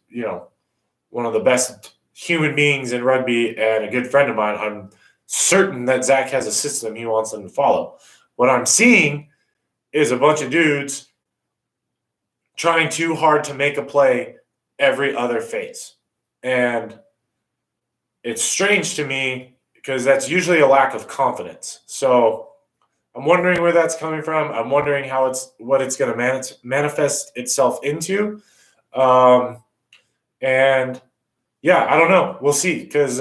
one of the best human beings in rugby and a good friend of mine. I'm certain that Zach has a system he wants them to follow. What I'm seeing is a bunch of dudes trying too hard to make a play every other phase. And it's strange to me because that's usually a lack of confidence. So I'm wondering where that's coming from. I'm wondering what it's going to manifest itself into. And yeah, I don't know. We'll see because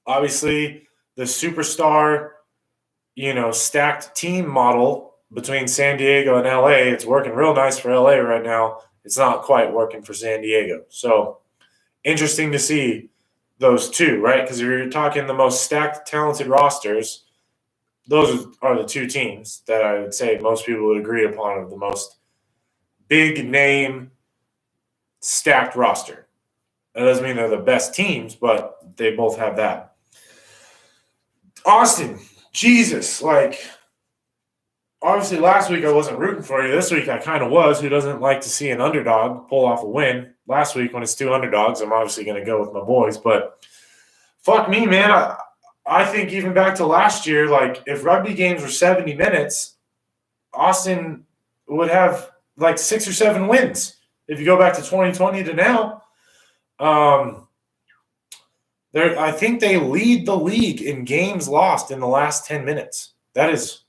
obviously the superstar, stacked team model between San Diego and LA, it's working real nice for LA right now. It's not quite working for San Diego. So interesting to see those two, right? Because if you're talking the most stacked, talented rosters, those are the two teams that I would say most people would agree upon of the most big name stacked roster. That doesn't mean they're the best teams, but they both have that. Austin, Jesus, obviously last week I wasn't rooting for you. This week I kind of was. Who doesn't like to see an underdog pull off a win? Last week when it's two underdogs, I'm obviously going to go with my boys. But fuck me, man. I think even back to last year, if rugby games were 70 minutes, Austin would have 6 or 7 wins. If you go back to 2020 to now, I think they lead the league in games lost in the last 10 minutes. That is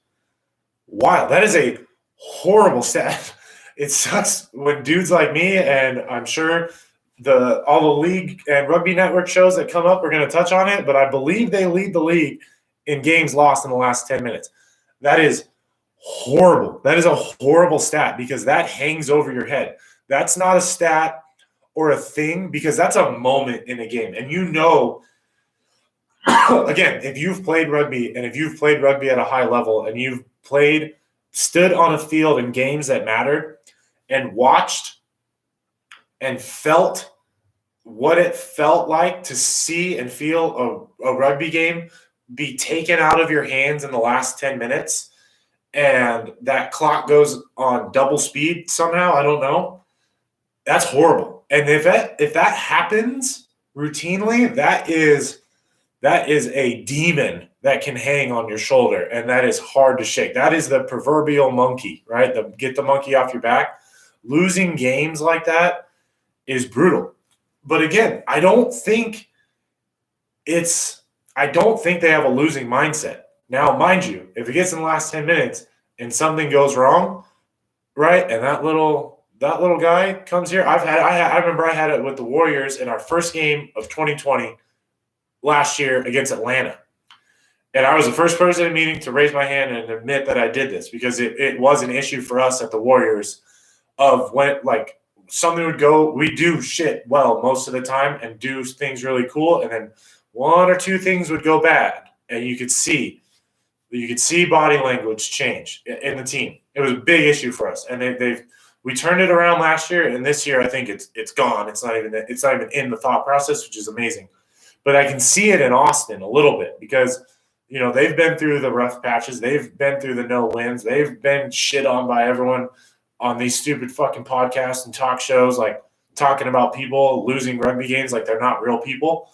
wild. That is a horrible stat. It sucks when dudes like me, and I'm sure all the league and rugby network shows that come up are going to touch on it, but I believe they lead the league in games lost in the last 10 minutes. That is horrible. That is a horrible stat because that hangs over your head. That's not a stat or a thing because that's a moment in a game. And again, if you've played rugby and if you've played rugby at a high level and you've stood on a field in games that mattered and watched and felt what it felt like to see and feel a rugby game be taken out of your hands in the last 10 minutes and that clock goes on double speed somehow, I don't know. That's horrible. And if that happens routinely, that is a demon that can hang on your shoulder, and that is hard to shake. That is the proverbial monkey, right? Get the monkey off your back. Losing games like that is brutal. But again, I don't think they have a losing mindset. Now, mind you, if it gets in the last 10 minutes and something goes wrong, right, and that little guy comes here, I remember I had it with the Warriors in our first game of 2020 last year against Atlanta. And I was the first person in the meeting to raise my hand and admit that I did this because it was an issue for us at the Warriors of when, like, something would go, we do shit well most of the time and do things really cool, and then one or two things would go bad, and you could see body language change in the team. It was a big issue for us, and we turned it around last year, and this year I think it's gone. It's not even in the thought process, which is amazing. But I can see it in Austin a little bit because they've been through the rough patches, they've been through the no wins, they've been shit on by everyone on these stupid fucking podcasts and talk shows, like talking about people losing rugby games like they're not real people.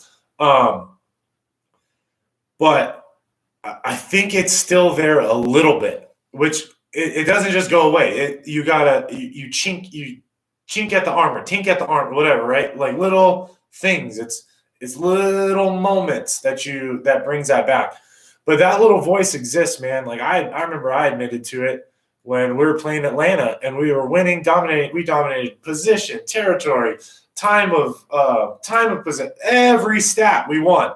But I think it's still there a little bit, which it doesn't just go away. You chink at the armor, tink at the armor, whatever, right? Like little things. It's little moments that brings that back. But that little voice exists, man. Like I remember I admitted to it when we were playing Atlanta and we were winning, dominating. We dominated position, territory, time of possession, every stat we won.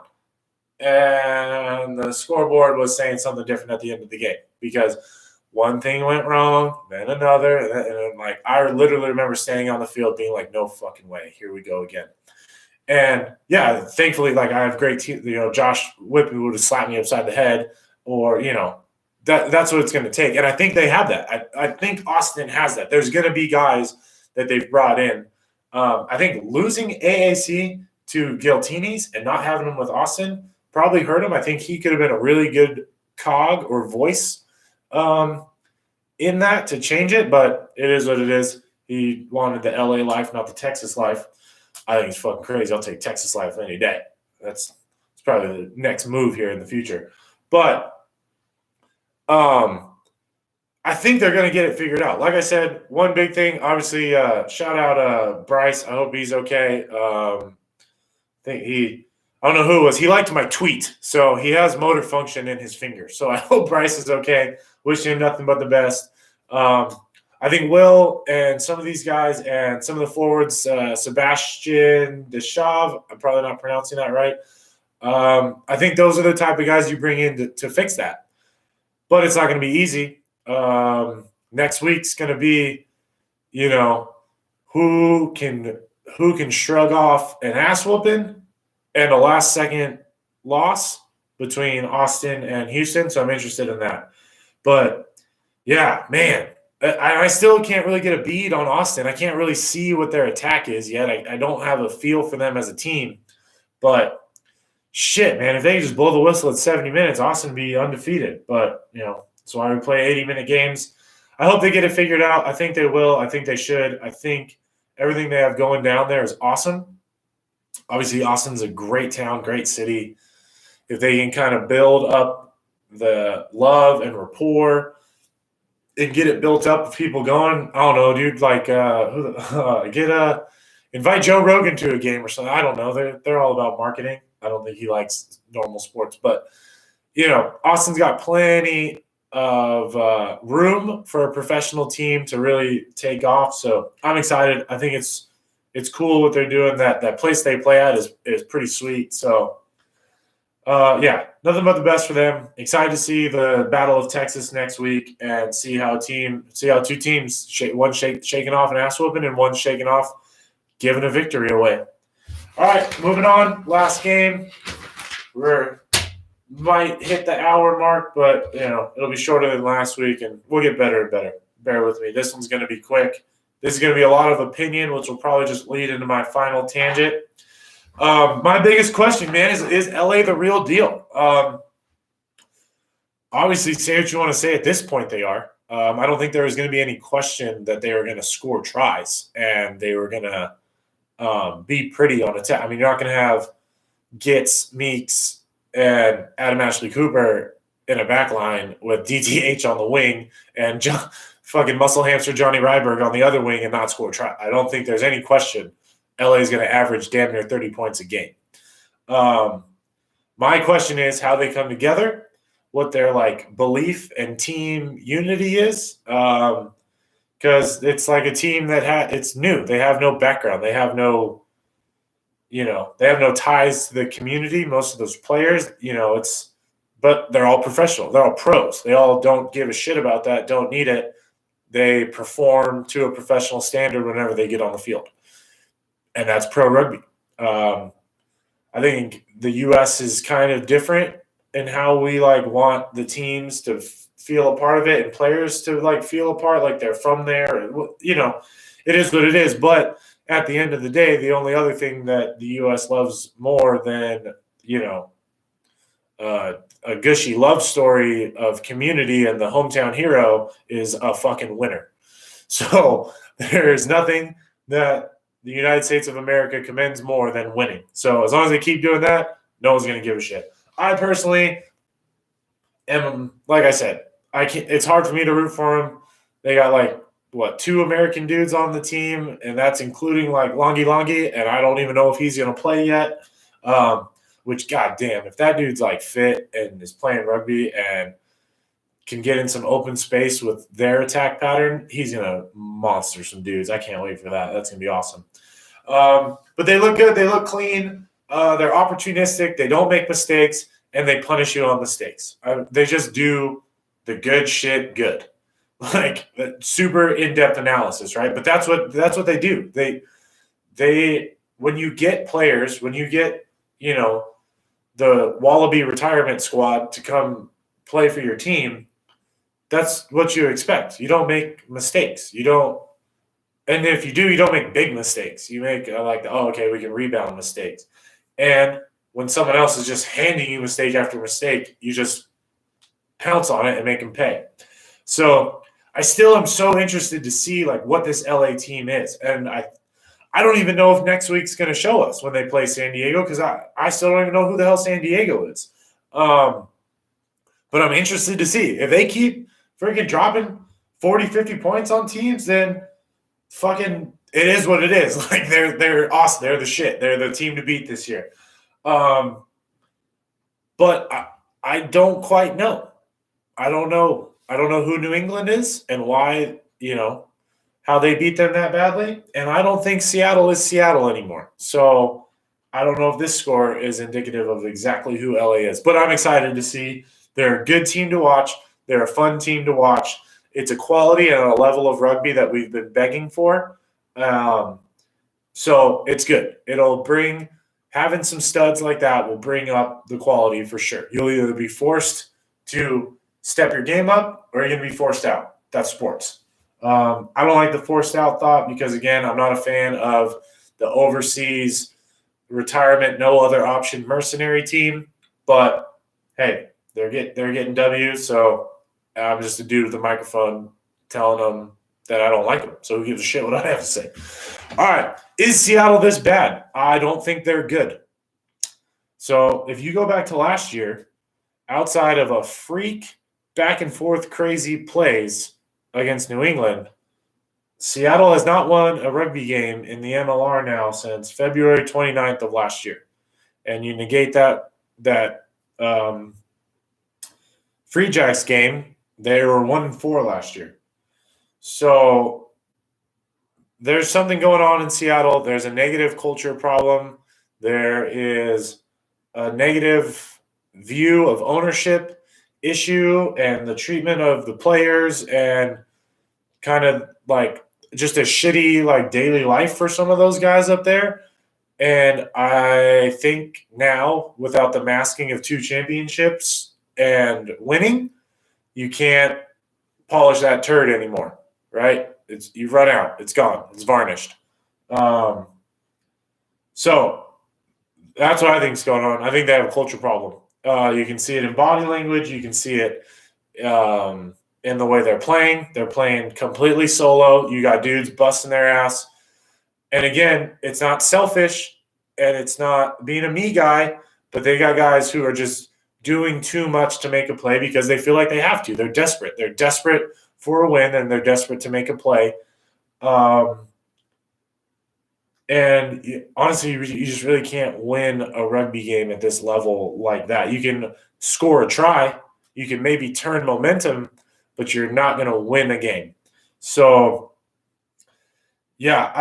And the scoreboard was saying something different at the end of the game because one thing went wrong, then another, and like I literally remember standing on the field being like, "No fucking way, here we go again." And yeah, thankfully, like I have great team. Josh Whippy would have slapped me upside the head, or that's what it's going to take. And I think they have that. I think Austin has that. There's going to be guys that they've brought in. I think losing AAC to Giltini's and not having him with Austin probably hurt him. I think he could have been a really good cog or voice in that to change it, but it is what it is. He wanted the LA life, not the Texas life. I think it's fucking crazy. I'll take Texas life any day. It's probably the next move here in the future. But I think they're going to get it figured out. Like I said, one big thing, obviously, shout out Bryce. I hope he's okay. I don't know who it was. He liked my tweet. So he has motor function in his finger. So I hope Bryce is okay. Wishing him nothing but the best. I think Will and some of these guys and some of the forwards, Sebastian Deschamps, I'm probably not pronouncing that right. I think those are the type of guys you bring in to fix that. But it's not going to be easy. Next week's going to be, who can shrug off an ass whooping and a last second loss between Austin and Houston. So I'm interested in that. But yeah, man, I still can't really get a bead on Austin. I can't really see what their attack is yet. I don't have a feel for them as a team. But shit, man, if they just blow the whistle at 70 minutes, Austin would be undefeated. But, that's why we play 80-minute games. I hope they get it figured out. I think they will. I think they should. I think everything they have going down there is awesome. Obviously, Austin's a great town, great city. If they can kind of build up the love and rapport and get it built up with people going, I don't know, dude, like invite Joe Rogan to a game or something. I don't know. They're all about marketing. I don't think he likes normal sports. But, Austin's got plenty of room for a professional team to really take off. So I'm excited. I think it's cool what they're doing. That place they play at is pretty sweet. So, nothing but the best for them. Excited to see the Battle of Texas next week and see how two teams, one shaking off an ass whooping and one shaking off giving a victory away. All right, moving on. Last game. We might hit the hour mark, but it'll be shorter than last week, and we'll get better and better. Bear with me. This one's going to be quick. This is going to be a lot of opinion, which will probably just lead into my final tangent. My biggest question, man, is LA the real deal? Obviously, say what you want to say. At this point, they are. I don't think there was going to be any question that they were going to score tries and they were going to be pretty on attack. I mean, you're not going to have Gitz, Meeks, and Adam Ashley Cooper in a back line with DTH on the wing and fucking muscle hamster Johnny Ryberg on the other wing and not score a try. I don't think there's any question LA is going to average damn near 30 points a game. My question is how they come together, what their like belief and team unity is. Because it's like a team that it's new. They have no background. They have no, they have no ties to the community. Most of those players, but they're all professional. They're all pros. They all don't give a shit about that. Don't need it. They perform to a professional standard whenever they get on the field, and that's pro rugby. I think the U.S. is kind of different in how we like want the teams to feel a part of it and players to like feel a part, like they're from there. It is what it is. But at the end of the day, the only other thing that the U.S. loves more than a gushy love story of community and the hometown hero is a fucking winner. So there is nothing that the United States of America commends more than winning. So as long as they keep doing that, no one's going to give a shit. I personally am, like I said, it's hard for me to root for them. They got two American dudes on the team, and that's including like Longy, and I don't even know if he's going to play yet. Which, goddamn, if that dude's like fit and is playing rugby and can get in some open space with their attack pattern, he's going to monster some dudes. I can't wait for that. That's going to be awesome. But they look good. They look clean. They're opportunistic. They don't make mistakes, and they punish you on mistakes. They just do the good shit good. Like super in-depth analysis, right? But that's what they do. They when you get players, when you get, the Wallaby retirement squad to come play for your team, that's what you expect. You don't make mistakes. You don't, and if you do, you don't make big mistakes. You make okay, we can rebound mistakes. And when someone else is just handing you mistake after mistake, you just pounce on it and make them pay. So I still am so interested to see like what this LA team is. And I don't even know if next week's going to show us when they play San Diego, because I still don't even know who the hell San Diego is. But I'm interested to see. If they keep freaking dropping 40, 50 points on teams, then fucking it is what it is. Like they're awesome. They're the shit. They're the team to beat this year. But I don't quite know. I don't know who New England is and why, how they beat them that badly. And I don't think Seattle is Seattle anymore. So I don't know if this score is indicative of exactly who LA is. But I'm excited to see. They're a good team to watch. They're a fun team to watch. It's a quality and a level of rugby that we've been begging for. So it's good. It'll bring – having some studs like that will bring up the quality for sure. You'll either be forced to step your game up or you're going to be forced out. That's sports. I don't like the forced out thought because, again, I'm not a fan of the overseas retirement, no other option mercenary team. But, hey, they're getting W's, so I'm just a dude with a microphone telling them that I don't like them. So who gives a shit what I have to say? All right. Is Seattle this bad? I don't think they're good. So if you go back to last year, outside of a freak back and forth crazy plays against New England, Seattle has not won a rugby game in the MLR now since February 29th of last year. And you negate that Free Jacks game, they were 1-4 last year. So there's something going on in Seattle. There's a negative culture problem. There is a negative view of ownership issue and the treatment of the players and kind of like just a shitty like daily life for some of those guys up there. And I think now, without the masking of 2 championships and winning, you can't polish that turd anymore, right? You've run out. It's gone. It's varnished. So that's what I think is going on. I think they have a culture problem. You can see it in body language. You can see it in the way they're playing. They're playing completely solo. You got dudes busting their ass. And again, it's not selfish and it's not being a me guy, but they got guys who are just doing too much to make a play because they feel like they have to. They're desperate. They're desperate for a win, and they're desperate to make a play. And honestly, you just really can't win a rugby game at this level like that. You can score a try, you can maybe turn momentum, but you're not going to win a game. So, yeah,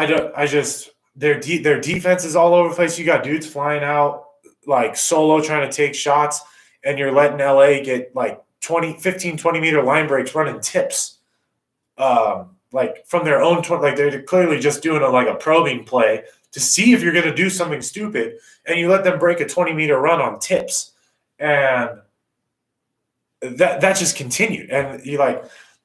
their defense is all over the place. You got dudes flying out like solo trying to take shots, and you're letting LA get like 15, 20 meter line breaks running tips. Like from their own, like they're clearly just doing a probing play to see if you're going to do something stupid, and you let them break a 20-meter run on tips, and that just continued. And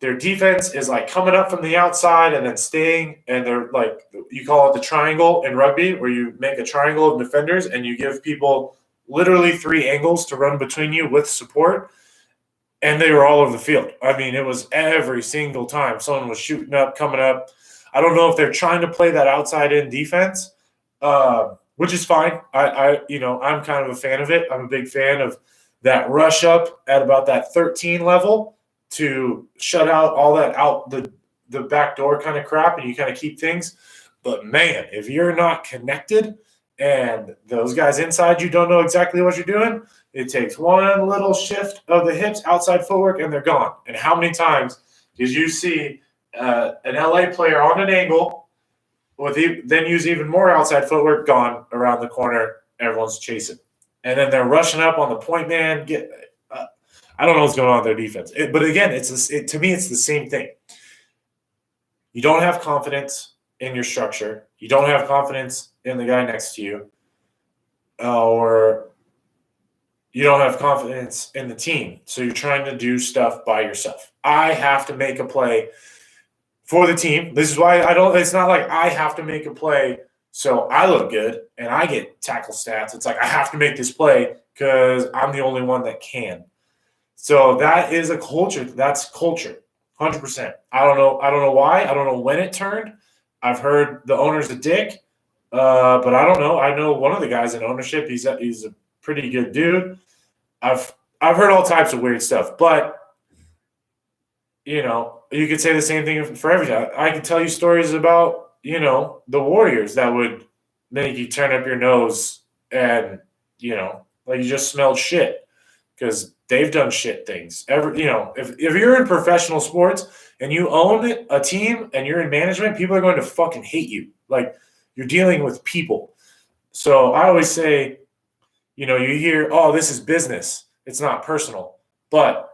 their defense is like coming up from the outside and then staying, and they're like, you call it the triangle in rugby, where you make a triangle of defenders and you give people literally 3 angles to run between you with support. And they were all over the field. I mean, it was every single time someone was shooting up, coming up. I don't know if they're trying to play that outside-in defense, which is fine. I'm kind of a fan of it. I'm a big fan of that rush up at about that 13 level to shut out all that the back door kind of crap, and you kind of keep things. But, man, if you're not connected and those guys inside you don't know exactly what you're doing, it takes one little shift of the hips, outside footwork, and they're gone. And how many times did you see an LA player on an angle then use even more outside footwork, gone around the corner, everyone's chasing. And then they're rushing up on the point man. I don't know what's going on with their defense. But again, to me, it's the same thing. You don't have confidence in your structure. You don't have confidence in the guy next to you. Or you don't have confidence in the team. So you're trying to do stuff by yourself. I have to make a play for the team. This is why it's not like I have to make a play so I look good and I get tackle stats. It's like I have to make this play because I'm the only one that can. So that is a culture. That's culture, 100%. I don't know why. I don't know when it turned. I've heard the owner's a dick, but I don't know. I know one of the guys in ownership. He's a pretty good dude. I've heard all types of weird stuff, but you could say the same thing for everything. I could tell you stories about the Warriors that would make you turn up your nose and like you just smelled shit because they've done shit things. If you're in professional sports and you own a team and you're in management, people are going to fucking hate you. Like you're dealing with people. So I always say, you hear, oh, this is business. It's not personal. But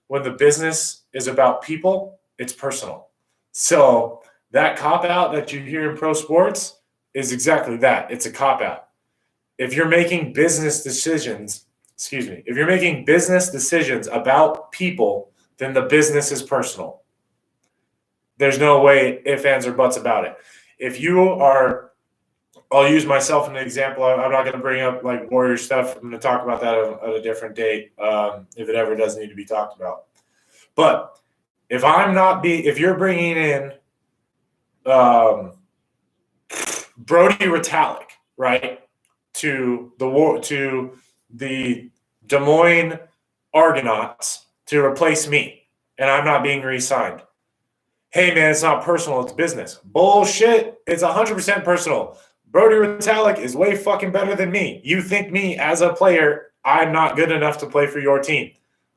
when the business is about people, it's personal. So that cop-out that you hear in pro sports is exactly that. It's a cop-out. If you're making business decisions about people, then the business is personal. There's no way ifs, ands, or buts about it. If you are – I'll use myself as an example. I'm not going to bring up like Warrior stuff. I'm going to talk about that at a different date if it ever does need to be talked about. But if you're bringing in Brody Retallick, right, to the Des Moines Argonauts to replace me, and I'm not being re-signed. Hey man, it's not personal. It's business. Bullshit. It's 100% personal. Brody Retallick is way fucking better than me. You think me as a player, I'm not good enough to play for your team.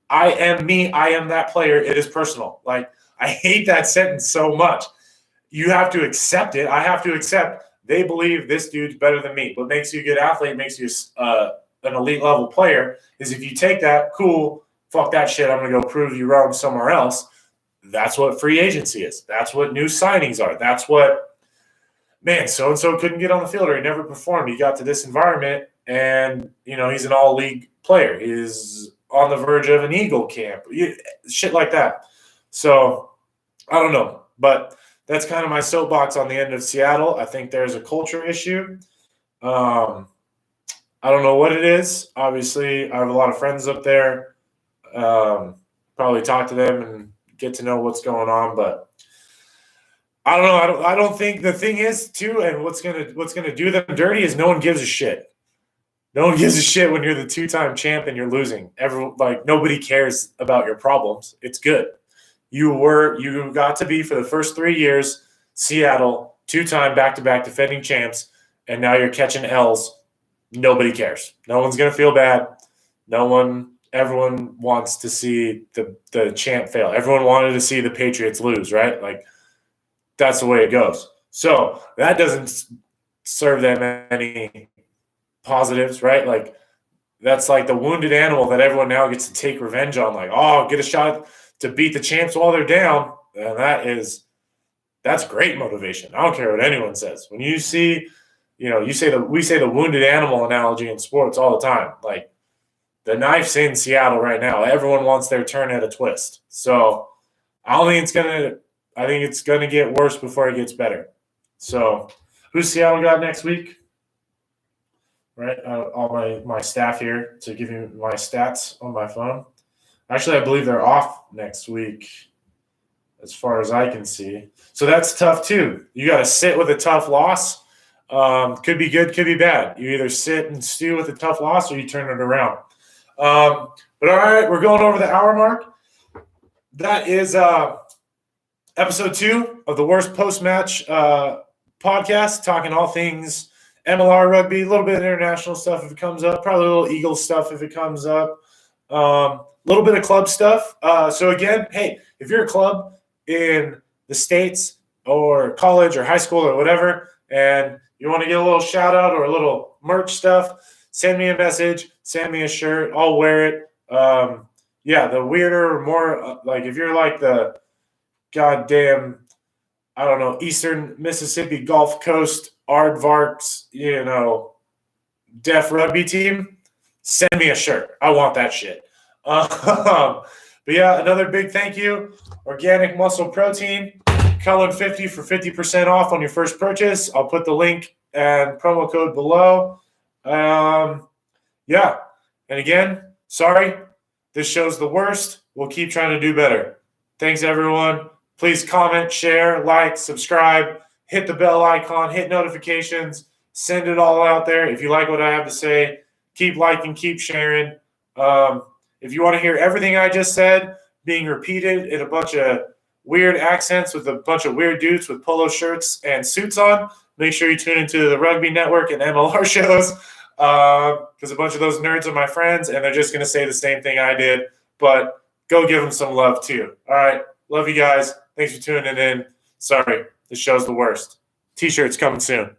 I am me. I am that player. It is personal. Like, I hate that sentence so much. You have to accept it. I have to accept they believe this dude's better than me. What makes you a good athlete, makes you an elite level player, is if you take that, cool, fuck that shit, I'm going to go prove you wrong somewhere else. That's what free agency is. That's what new signings are. That's what, man, so-and-so couldn't get on the field or he never performed. He got to this environment and, he's an all-league player. He's on the verge of an Eagle camp. Shit like that. So, I don't know. But that's kind of my soapbox on the end of Seattle. I think there's a culture issue. I don't know what it is. Obviously, I have a lot of friends up there. Probably talk to them and get to know what's going on, but I don't know. I don't think the thing is too, and what's gonna do them dirty is no one gives a shit. No one gives a shit when you're the two-time champ and you're losing. Nobody cares about your problems. It's good. You got to be for the first 3 years Seattle, two-time back-to-back defending champs, and now you're catching L's. Nobody cares. No one's gonna feel bad. Everyone wants to see the champ fail. Everyone wanted to see the Patriots lose, right? Like, that's the way it goes. So that doesn't serve them any positives, right? Like, that's like the wounded animal that everyone now gets to take revenge on. Like, oh, get a shot to beat the champs while they're down. And that's great motivation. I don't care what anyone says. When you see, we say the wounded animal analogy in sports all the time. Like, the knife's in Seattle right now. Everyone wants their turn at a twist. So I think it's gonna get worse before it gets better. So who's Seattle got next week? Right, all my staff here to give you my stats on my phone. Actually, I believe they're off next week, as far as I can see. So that's tough too. You got to sit with a tough loss. Could be good, could be bad. You either sit and stew with a tough loss, or you turn it around. But all right, we're going over the hour mark. That is episode 2 of the Worst Post-Match podcast, talking all things MLR rugby, a little bit of international stuff if it comes up, probably a little Eagles stuff if it comes up, a little bit of club stuff. So again, hey, if you're a club in the States or college or high school or whatever, and you want to get a little shout out or a little merch stuff, send me a message, send me a shirt, I'll wear it. The weirder, more like if you're like the goddamn, I don't know, Eastern Mississippi Gulf Coast Aardvarks, deaf rugby team, send me a shirt. I want that shit. But yeah, another big thank you. Organic Muscle Protein, Cullen 50 for 50% off on your first purchase. I'll put the link and promo code below. Yeah. And again, sorry, this show's the worst. We'll keep trying to do better. Thanks, everyone. Please comment, share, like, subscribe, hit the bell icon, hit notifications, send it all out there. If you like what I have to say, keep liking, keep sharing. If you want to hear everything I just said being repeated in a bunch of weird accents with a bunch of weird dudes with polo shirts and suits on, make sure you tune into the Rugby Network and MLR shows, because a bunch of those nerds are my friends, and they're just going to say the same thing I did. But go give them some love, too. All right. Love you guys. Thanks for tuning in. Sorry, this show's the worst. T-shirts coming soon.